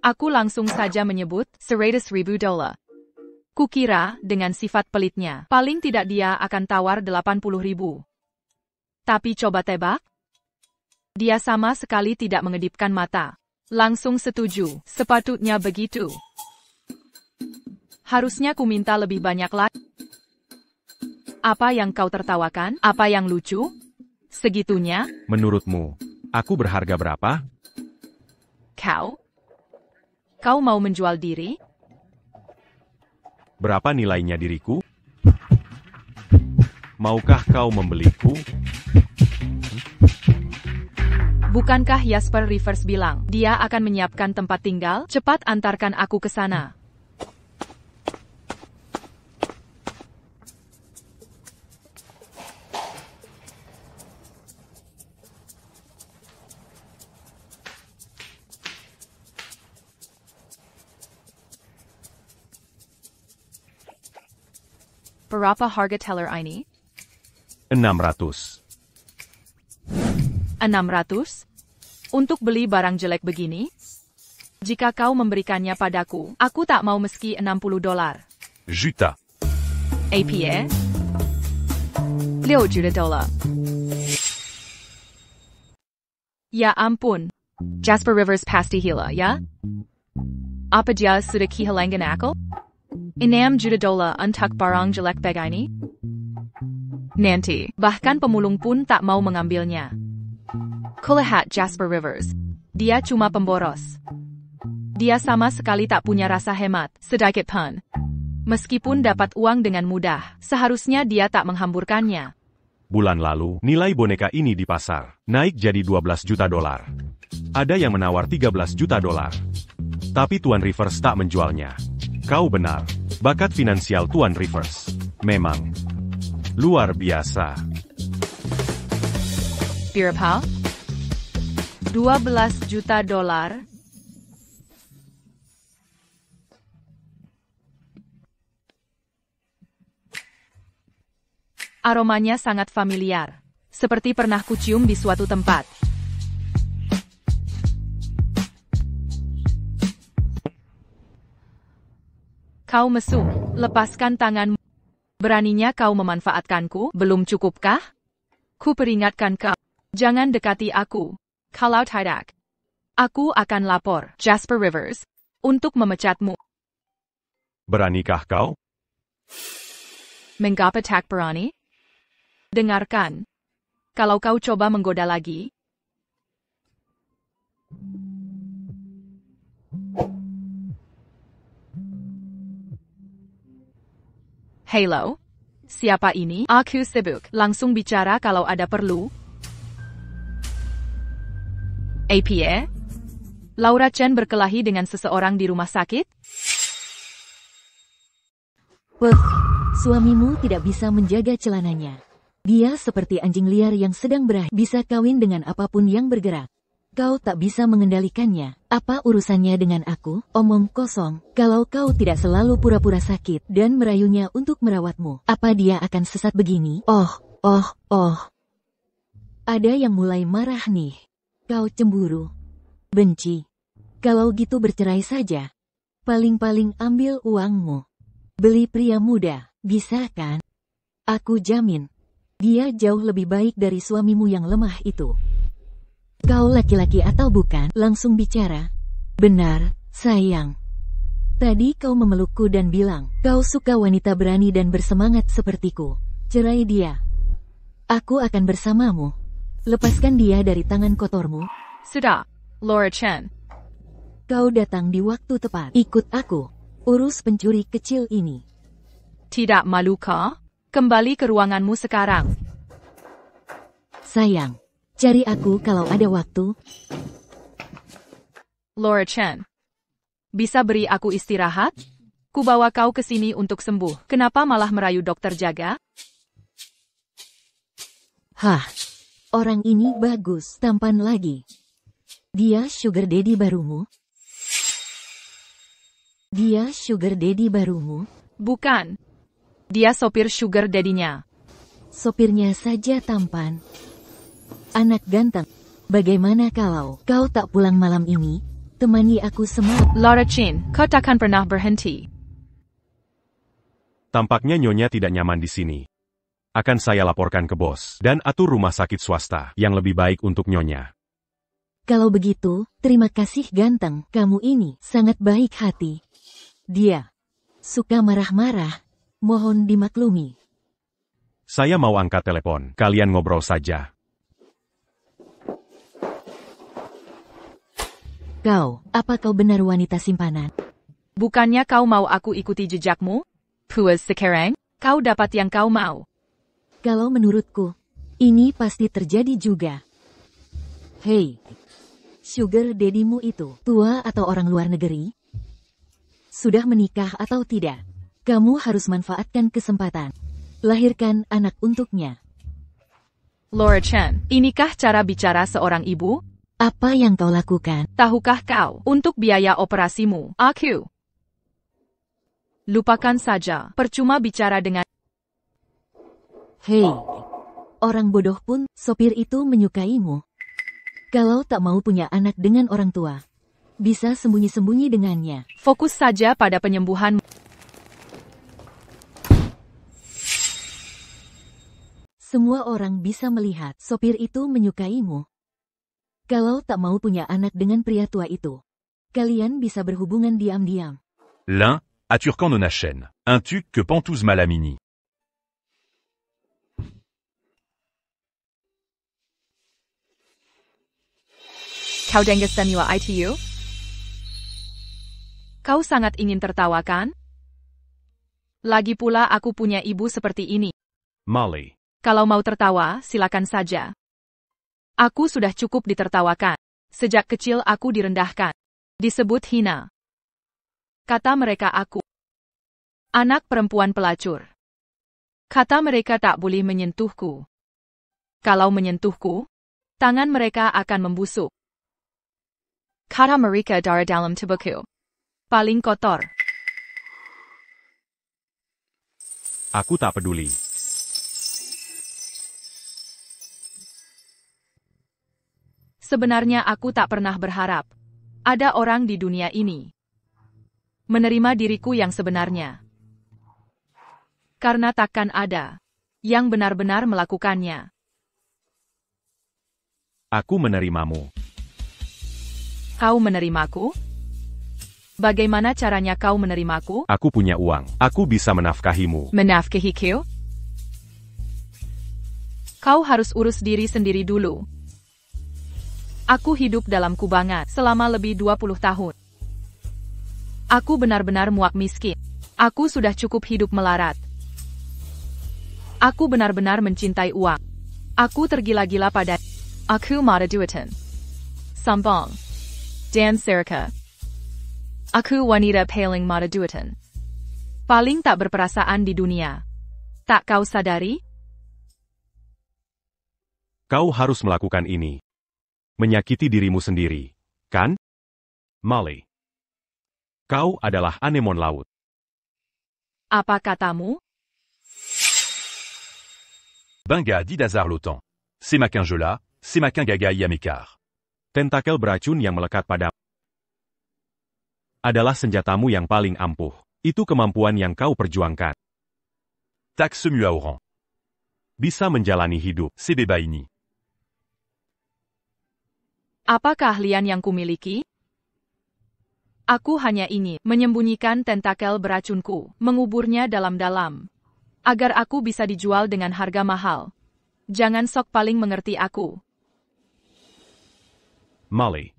Aku langsung saja menyebut $100,000. Kukira, dengan sifat pelitnya, paling tidak dia akan tawar 80.000. Tapi coba tebak? Dia sama sekali tidak mengedipkan mata. Langsung setuju, sepatutnya begitu. Harusnya ku minta lebih banyak lagi. Apa yang kau tertawakan? Apa yang lucu? Segitunya? Menurutmu, aku berharga berapa? Kau? Kau mau menjual diri? Berapa nilainya diriku? Maukah kau membeliku? Bukankah Jasper Rivers bilang, dia akan menyiapkan tempat tinggal? Cepat antarkan aku ke sana. Berapa harga teller ini? 600. 600? Untuk beli barang jelek begini? Jika kau memberikannya padaku, aku tak mau meski $60. Juta. APA? 6 juta dolar. Ya ampun. Jasper Rivers pasti gila, ya? Apa dia sudah kehilangan akal? 6 juta dolar untuk barang jelek begini? Nanti, bahkan pemulung pun tak mau mengambilnya. Kulihat Jasper Rivers. Dia cuma pemboros. Dia sama sekali tak punya rasa hemat, sedikit pun. Meskipun dapat uang dengan mudah, seharusnya dia tak menghamburkannya. Bulan lalu, nilai boneka ini di pasar naik jadi 12 juta dolar. Ada yang menawar 13 juta dolar. Tapi Tuan Rivers tak menjualnya. Kau benar. Bakat finansial Tuan Rivers memang luar biasa. Berapa? 12 juta dolar? Aromanya sangat familiar. Seperti pernah kucium di suatu tempat. Kau mesum, lepaskan tanganmu. Beraninya kau memanfaatkanku, belum cukupkah? Ku peringatkan kau, jangan dekati aku. Kalau tidak, aku akan lapor Jasper Rivers untuk memecatmu. Beranikah kau? Mengapa tak berani? Dengarkan. Kalau kau coba menggoda lagi, Halo? Siapa ini? Aku sibuk. Langsung bicara kalau ada perlu. APA? Laura Chen berkelahi dengan seseorang di rumah sakit? Suamimu tidak bisa menjaga celananya. Dia seperti anjing liar yang sedang berakhir. Bisa kawin dengan apapun yang bergerak. Kau tak bisa mengendalikannya. Apa urusannya dengan aku? Omong kosong. Kalau kau tidak selalu pura-pura sakit dan merayunya untuk merawatmu, apa dia akan sesat begini? Oh. Ada yang mulai marah nih. Kau cemburu. Benci. Kalau gitu bercerai saja. Paling-paling ambil uangmu. Beli pria muda, bisa kan? Aku jamin. Dia jauh lebih baik dari suamimu yang lemah itu. Kau laki-laki atau bukan? Langsung bicara. Benar, sayang. Tadi kau memelukku dan bilang, kau suka wanita berani dan bersemangat sepertiku. Cerai dia. Aku akan bersamamu. Lepaskan dia dari tangan kotormu. Sudah, Laura Chen. Kau datang di waktu tepat. Ikut aku. Urus pencuri kecil ini. Tidak malu kah? Kembali ke ruanganmu sekarang. Sayang. Cari aku kalau ada waktu. Laura Chen. Bisa beri aku istirahat? Ku bawa kau ke sini untuk sembuh. Kenapa malah merayu dokter jaga? Hah. Orang ini bagus. Tampan lagi. Dia sugar daddy barumu? Dia sugar daddy barumu? Bukan. Dia sopir sugar daddy-nya. Sopirnya saja tampan. Anak ganteng. Bagaimana kalau kau tak pulang malam ini? Temani aku semalam. Laura Chen, kau takkan pernah berhenti. Tampaknya Nyonya tidak nyaman di sini. Akan saya laporkan ke bos dan atur rumah sakit swasta yang lebih baik untuk Nyonya. Kalau begitu, terima kasih ganteng. Kamu ini sangat baik hati. Dia suka marah-marah. Mohon dimaklumi. Saya mau angkat telepon. Kalian ngobrol saja. Apa kau benar wanita simpanan? Bukannya kau mau aku ikuti jejakmu? Puas sekarang, kau dapat yang kau mau. Kalau menurutku, ini pasti terjadi juga. Hei, sugar daddy-mu itu tua atau orang luar negeri? Sudah menikah atau tidak? Kamu harus manfaatkan kesempatan. Lahirkan anak untuknya. Laura Chen, inikah cara bicara seorang ibu? Apa yang kau lakukan? Tahukah kau, untuk biaya operasimu, aku. Lupakan saja, percuma bicara dengan... Hei, orang bodoh pun, sopir itu menyukaimu. Kalau tak mau punya anak dengan orang tua, bisa sembunyi-sembunyi dengannya. Fokus saja pada penyembuhan. Semua orang bisa melihat sopir itu menyukaimu. Kalau tak mau punya anak dengan pria tua itu, kalian bisa berhubungan diam-diam. L'un, à Turcan Nonachen, un tuc que Pantouz Malamini. Kau dengestemua itu? Kau sangat ingin tertawakan? Lagi pula aku punya ibu seperti ini. Molly. Kalau mau tertawa, silakan saja. Aku sudah cukup ditertawakan. Sejak kecil aku direndahkan. Disebut hina. Kata mereka aku anak perempuan pelacur. Kata mereka tak boleh menyentuhku. Kalau menyentuhku, tangan mereka akan membusuk. Kata mereka darah dalam tubuhku paling kotor. Aku tak peduli. Sebenarnya aku tak pernah berharap ada orang di dunia ini menerima diriku yang sebenarnya. Karena takkan ada yang benar-benar melakukannya. Aku menerimamu. Kau menerimaku? Bagaimana caranya kau menerimaku? Aku punya uang. Aku bisa menafkahimu. Menafkahiku? Kau harus urus diri sendiri dulu. Aku hidup dalam kubangan selama lebih 20 tahun. Aku benar-benar muak miskin. Aku sudah cukup hidup melarat. Aku benar-benar mencintai uang. Aku tergila-gila pada... Aku mata duitan. Sambong. Dan Serika. Aku wanita paling mata duitan. Paling tak berperasaan di dunia. Tak kau sadari? Kau harus melakukan ini. Menyakiti dirimu sendiri, kan? Molly. Kau adalah anemon laut. Apa katamu? Benga dit d'Azar l'OTAN. C'est maquin Jola, c'est maquin Gaga Yamekar. Tentakel beracun yang melekat pada adalah senjatamu yang paling ampuh. Itu kemampuan yang kau perjuangkan. Tak semua orang. Bisa menjalani hidup. C'est beba ini. Apa keahlian yang kumiliki? Aku hanya ingin menyembunyikan tentakel beracunku, menguburnya dalam-dalam, agar aku bisa dijual dengan harga mahal. Jangan sok paling mengerti aku. Molly.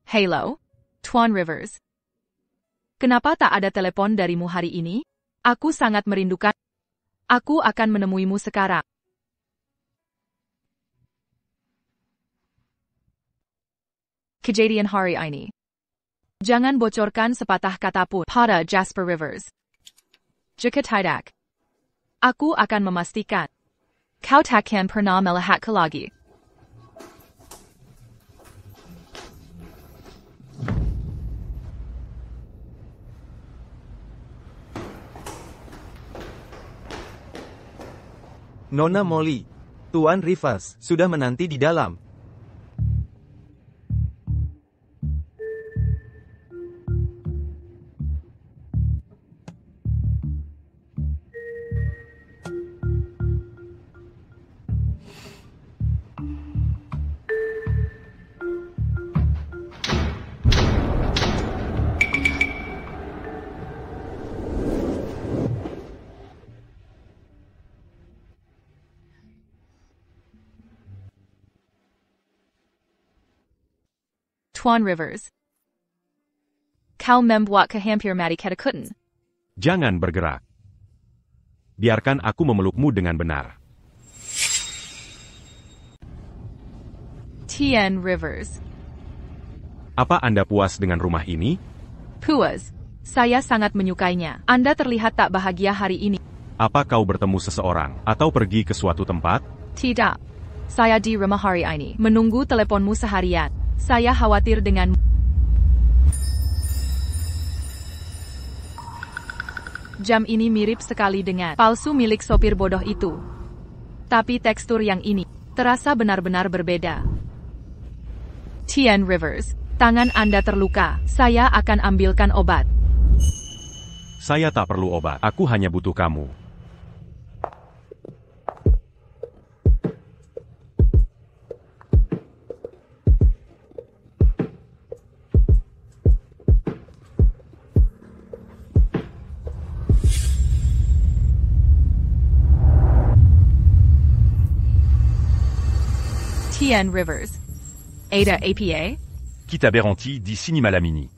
Halo, Tuan Rivers. Kenapa tak ada telepon darimu hari ini? Aku sangat merindukan. Aku akan menemuimu sekarang. Kejadian hari ini. Jangan bocorkan sepatah kata pun pada Jasper Rivers. Jika tidak, aku akan memastikan kau takkan pernah melihatku lagi. Nona Molly, Tuan Rivers sudah menanti di dalam. Tuan Rivers. Kau membuat kehampir mati ketakutan. Jangan bergerak. Biarkan aku memelukmu dengan benar. Tuan Rivers. Apa Anda puas dengan rumah ini? Puas. Saya sangat menyukainya. Anda terlihat tak bahagia hari ini. Apa kau bertemu seseorang atau pergi ke suatu tempat? Tidak. Saya di rumah hari ini. Menunggu teleponmu seharian. Saya khawatir dengan... Jam ini mirip sekali dengan palsu milik sopir bodoh itu. Tapi tekstur yang ini terasa benar-benar berbeda. Tuan Rivers, tangan Anda terluka. Saya akan ambilkan obat. Saya tak perlu obat. Aku hanya butuh kamu. Tuan Rivers. Ada APA? Quitte Aberranti dit Cinema Lamini.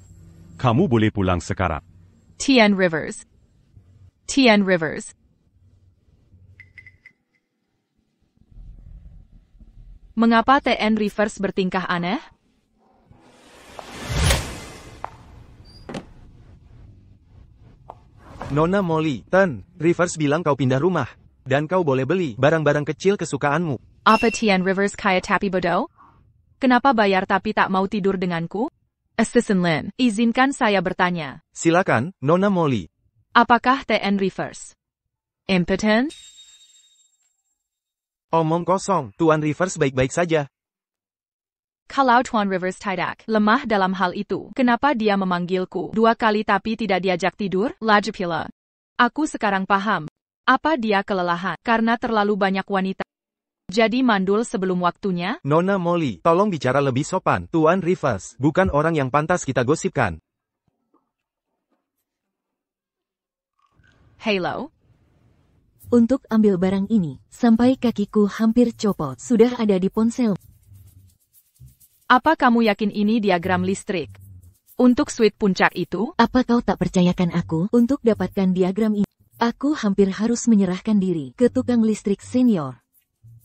Kamu boleh pulang sekarang. Tuan Rivers. Tuan Rivers. Mengapa Tuan Rivers bertingkah aneh? Nona Molly, Tuan Rivers bilang kau pindah rumah. Dan kau boleh beli barang-barang kecil kesukaanmu. Apa Tuan Rivers kaya tapi bodoh? Kenapa bayar tapi tak mau tidur denganku? Assistant Lin, izinkan saya bertanya. Silakan, Nona Molly. Apakah Tuan Rivers impotent? Omong kosong, Tuan Rivers baik-baik saja. Kalau Tuan Rivers tidak lemah dalam hal itu, kenapa dia memanggilku 2 kali tapi tidak diajak tidur? Lagi pula. Aku sekarang paham. Apa dia kelelahan karena terlalu banyak wanita? Jadi mandul sebelum waktunya? Nona Molly, tolong bicara lebih sopan. Tuan Rivers bukan orang yang pantas kita gosipkan. Halo. Untuk ambil barang ini, sampai kakiku hampir copot. Sudah ada di ponsel. Apa kamu yakin ini diagram listrik? Untuk suite puncak itu? Apa kau tak percayakan aku untuk dapatkan diagram ini? Aku hampir harus menyerahkan diri ke tukang listrik senior.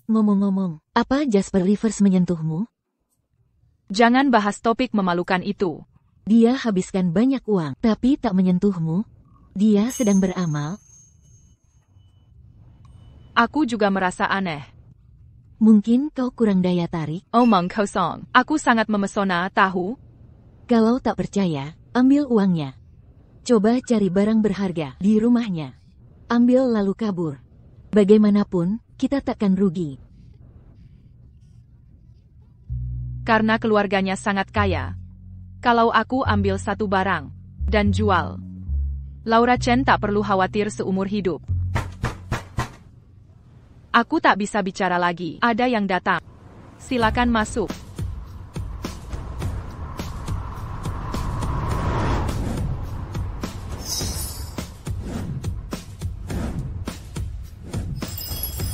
Ngomong-ngomong, apa Jasper Rivers menyentuhmu? Jangan bahas topik memalukan itu. Dia habiskan banyak uang, tapi tak menyentuhmu. Dia sedang beramal. Aku juga merasa aneh. Mungkin kau kurang daya tarik. Omong kosong. Aku sangat memesona, tahu? Kalau tak percaya, ambil uangnya. Coba cari barang berharga di rumahnya. Ambil lalu kabur. Bagaimanapun, kita takkan rugi. Karena keluarganya sangat kaya. Kalau aku ambil satu barang dan jual, Laura Chen tak perlu khawatir seumur hidup. Aku tak bisa bicara lagi. Ada yang datang. Silakan masuk.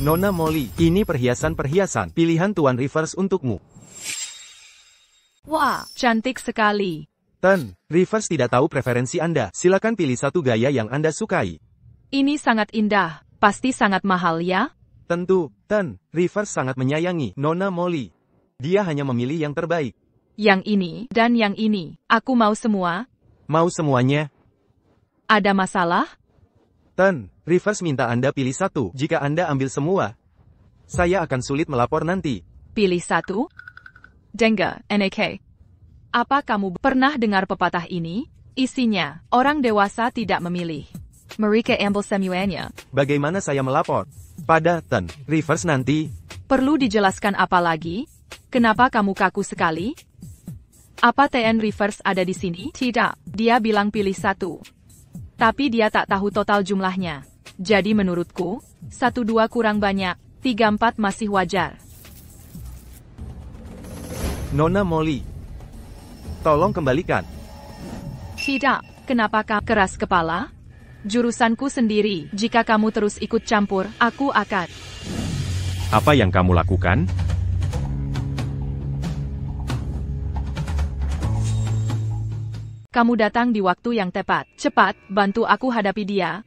Nona Molly, ini perhiasan-perhiasan pilihan Tuan Rivers untukmu. Wah, cantik sekali. Tuan Rivers tidak tahu preferensi Anda. Silakan pilih satu gaya yang Anda sukai. Ini sangat indah. Pasti sangat mahal ya? Tentu, Tuan Rivers sangat menyayangi Nona Molly. Dia hanya memilih yang terbaik. Yang ini dan yang ini. Aku mau semua. Mau semuanya? Ada masalah? Tuan Rivers minta Anda pilih satu. Jika Anda ambil semua, saya akan sulit melapor nanti. Pilih satu? Dengar, NAK. Apa kamu pernah dengar pepatah ini? Isinya, orang dewasa tidak memilih. Mereka ambil semuanya. Bagaimana saya melapor pada Tuan Rivers nanti? Perlu dijelaskan apa lagi? Kenapa kamu kaku sekali? Apa Tuan Rivers ada di sini? Tidak, dia bilang pilih satu. Tapi dia tak tahu total jumlahnya. Jadi menurutku, 1-2 kurang banyak, 3-4 masih wajar. Nona Molly, tolong kembalikan. Tidak, kenapa kamu keras kepala? Jurusanku sendiri, jika kamu terus ikut campur, aku akan... Apa yang kamu lakukan? Kamu datang di waktu yang tepat. Cepat, bantu aku hadapi dia.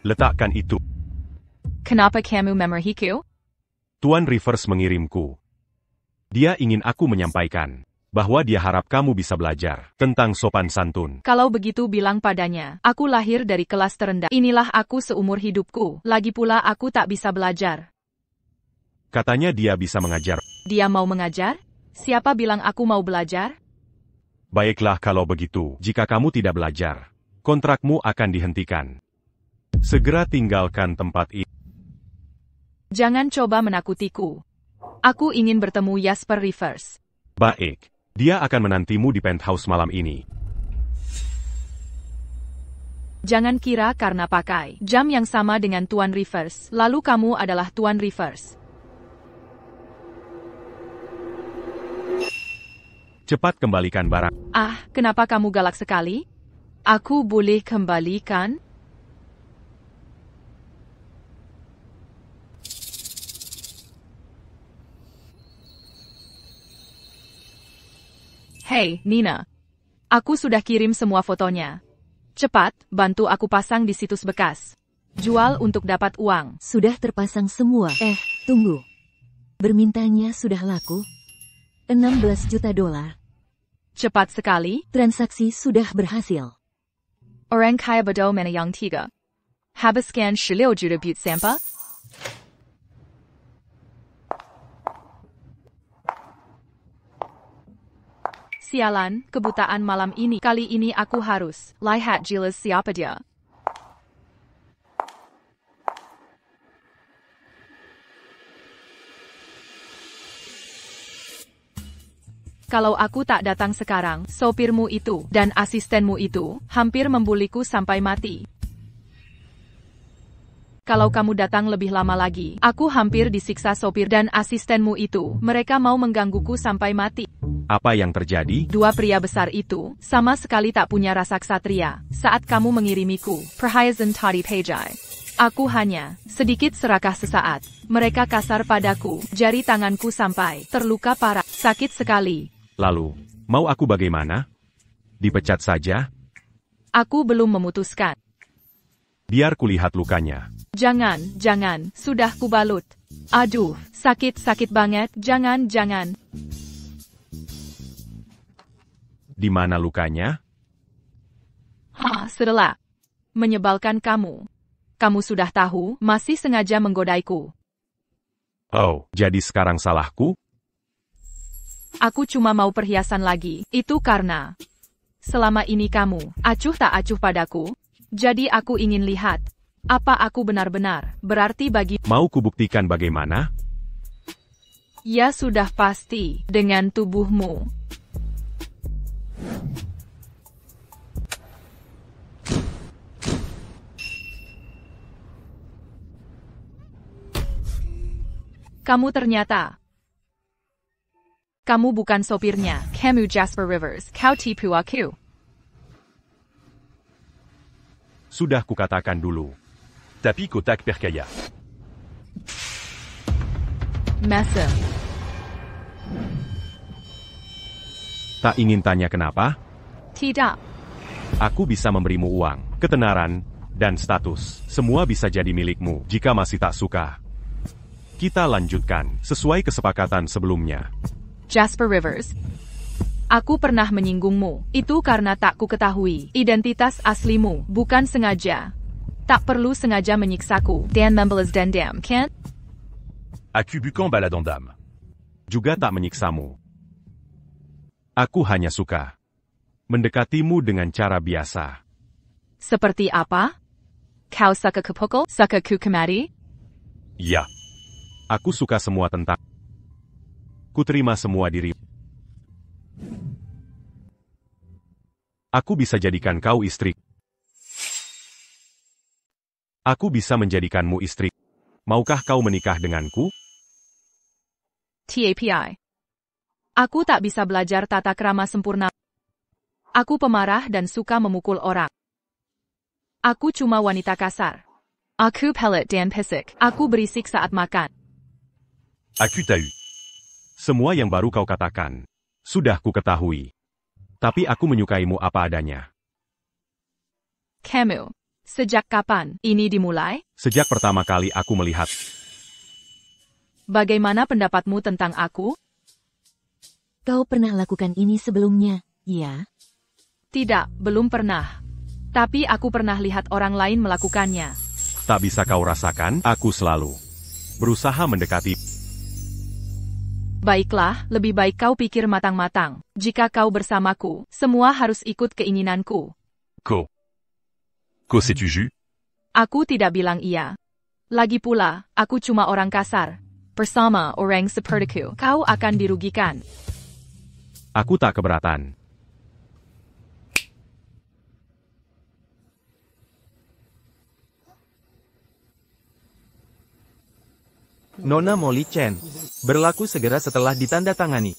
Letakkan itu. Kenapa kamu memarahiku? Tuan Rivers mengirimku. Dia ingin aku menyampaikan bahwa dia harap kamu bisa belajar tentang sopan santun. Kalau begitu bilang padanya, aku lahir dari kelas terendah. Inilah aku seumur hidupku. Lagi pula aku tak bisa belajar. Katanya dia bisa mengajar. Dia mau mengajar? Siapa bilang aku mau belajar? Baiklah kalau begitu, jika kamu tidak belajar, kontrakmu akan dihentikan. Segera tinggalkan tempat ini. Jangan coba menakutiku. Aku ingin bertemu Jasper Rivers. Baik, dia akan menantimu di penthouse malam ini. Jangan kira karena pakai jam yang sama dengan Tuan Rivers, lalu kamu adalah Tuan Rivers. Cepat kembalikan barang. Ah, kenapa kamu galak sekali? Aku boleh kembalikan? Hei, Nina. Aku sudah kirim semua fotonya. Cepat, bantu aku pasang di situs bekas. Jual untuk dapat uang. Sudah terpasang semua. Tunggu. Bermintanya sudah laku. 16 juta dolar. Cepat sekali. Transaksi sudah berhasil. Orang kaya bodoh mana yang tiga. Habiskan 16 juta buat sampah? Sialan, kebutaan malam ini. Kali ini aku harus lihat jelas siapa dia. Kalau aku tak datang sekarang, sopirmu itu dan asistenmu itu hampir membuliku sampai mati. Kalau kamu datang lebih lama lagi, aku hampir disiksa sopir dan asistenmu itu. Mereka mau menggangguku sampai mati. Apa yang terjadi? Dua pria besar itu sama sekali tak punya rasa ksatria saat kamu mengirimiku perhiasan tadi pejai. Aku hanya sedikit serakah sesaat. Mereka kasar padaku, jari tanganku sampai terluka parah, sakit sekali. Lalu, mau aku bagaimana? Dipecat saja? Aku belum memutuskan. Biar kulihat lukanya. Jangan, sudah kubalut. Aduh, sakit banget, jangan. Di mana lukanya? Setelah menyebalkan kamu. Kamu sudah tahu, masih sengaja menggodaiku. Oh, jadi sekarang salahku? Aku cuma mau perhiasan lagi. Itu karena selama ini kamu acuh tak acuh padaku. Jadi aku ingin lihat apa aku benar-benar berarti bagi. Mau kubuktikan bagaimana? Ya sudah pasti dengan tubuhmu. Kamu ternyata. Kamu bukan sopirnya. Kamu Jasper Rivers. Kau tipu aku. Sudah kukatakan dulu. Tapi kotak percaya. Mesem. Tak ingin tanya kenapa? Tidak. Aku bisa memberimu uang, ketenaran, dan status. Semua bisa jadi milikmu jika masih tak suka. Kita lanjutkan sesuai kesepakatan sebelumnya. Jasper Rivers. Aku pernah menyinggungmu. Itu karena tak ku ketahui identitas aslimu, bukan sengaja. Tak perlu sengaja menyiksaku dan membalas dendam, kan? Aku bukan balas dendam. Juga tak menyiksamu. Aku hanya suka mendekatimu dengan cara biasa. Seperti apa? Kau suka kupukul? Suka ku kemari? Ya. Aku suka semua tentang. Ku terima semua diri. Aku bisa jadikan kau istri. Aku bisa menjadikanmu istri. Maukah kau menikah denganku? TAPI. Aku tak bisa belajar tata krama sempurna. Aku pemarah dan suka memukul orang. Aku cuma wanita kasar. Aku pelit dan pisik. Aku berisik saat makan. Aku tahu. Semua yang baru kau katakan. Sudah ku ketahui. Tapi aku menyukaimu apa adanya. Kamu, sejak kapan ini dimulai? Sejak pertama kali aku melihat. Bagaimana pendapatmu tentang aku? Kau pernah lakukan ini sebelumnya, ya? Tidak, belum pernah. Tapi aku pernah lihat orang lain melakukannya. Tak bisa kau rasakan, aku selalu berusaha mendekati. Baiklah, lebih baik kau pikir matang-matang. Jika kau bersamaku, semua harus ikut keinginanku. Ko sais-tu jus? Aku tidak bilang iya. Lagi pula, aku cuma orang kasar. Bersama orang sepertiku, kau akan dirugikan. Aku tak keberatan. Nona Molly Chen. Berlaku segera setelah ditandatangani.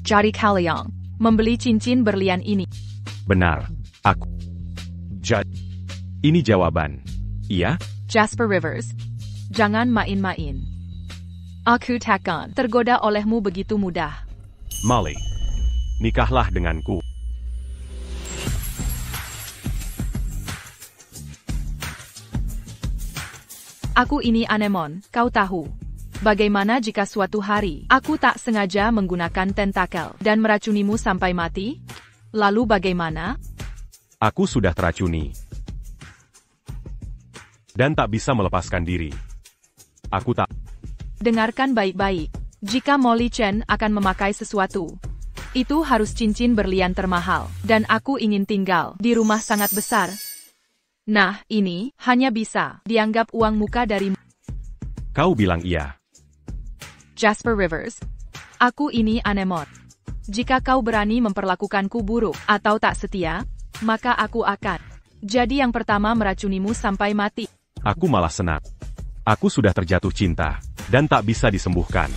Jadi kalian membeli cincin berlian ini. Benar. Aku. Ini jawaban. Iya? Jasper Rivers, jangan main-main. Aku takkan tergoda olehmu begitu mudah. Molly. Nikahlah denganku. Aku ini anemon, kau tahu. Bagaimana jika suatu hari, aku tak sengaja menggunakan tentakel dan meracunimu sampai mati? Lalu bagaimana? Aku sudah teracuni. Dan tak bisa melepaskan diri. Aku tak. Dengarkan baik-baik. Jika Molly Chen akan memakai sesuatu, itu harus cincin berlian termahal, dan aku ingin tinggal di rumah sangat besar. Nah, ini hanya bisa dianggap uang muka dari Kau bilang iya. Jasper Rivers. Aku ini anemon. Jika kau berani memperlakukanku buruk atau tak setia, maka aku akan jadi yang pertama meracunimu sampai mati. Aku malah senang. Aku sudah terjatuh cinta, dan tak bisa disembuhkan.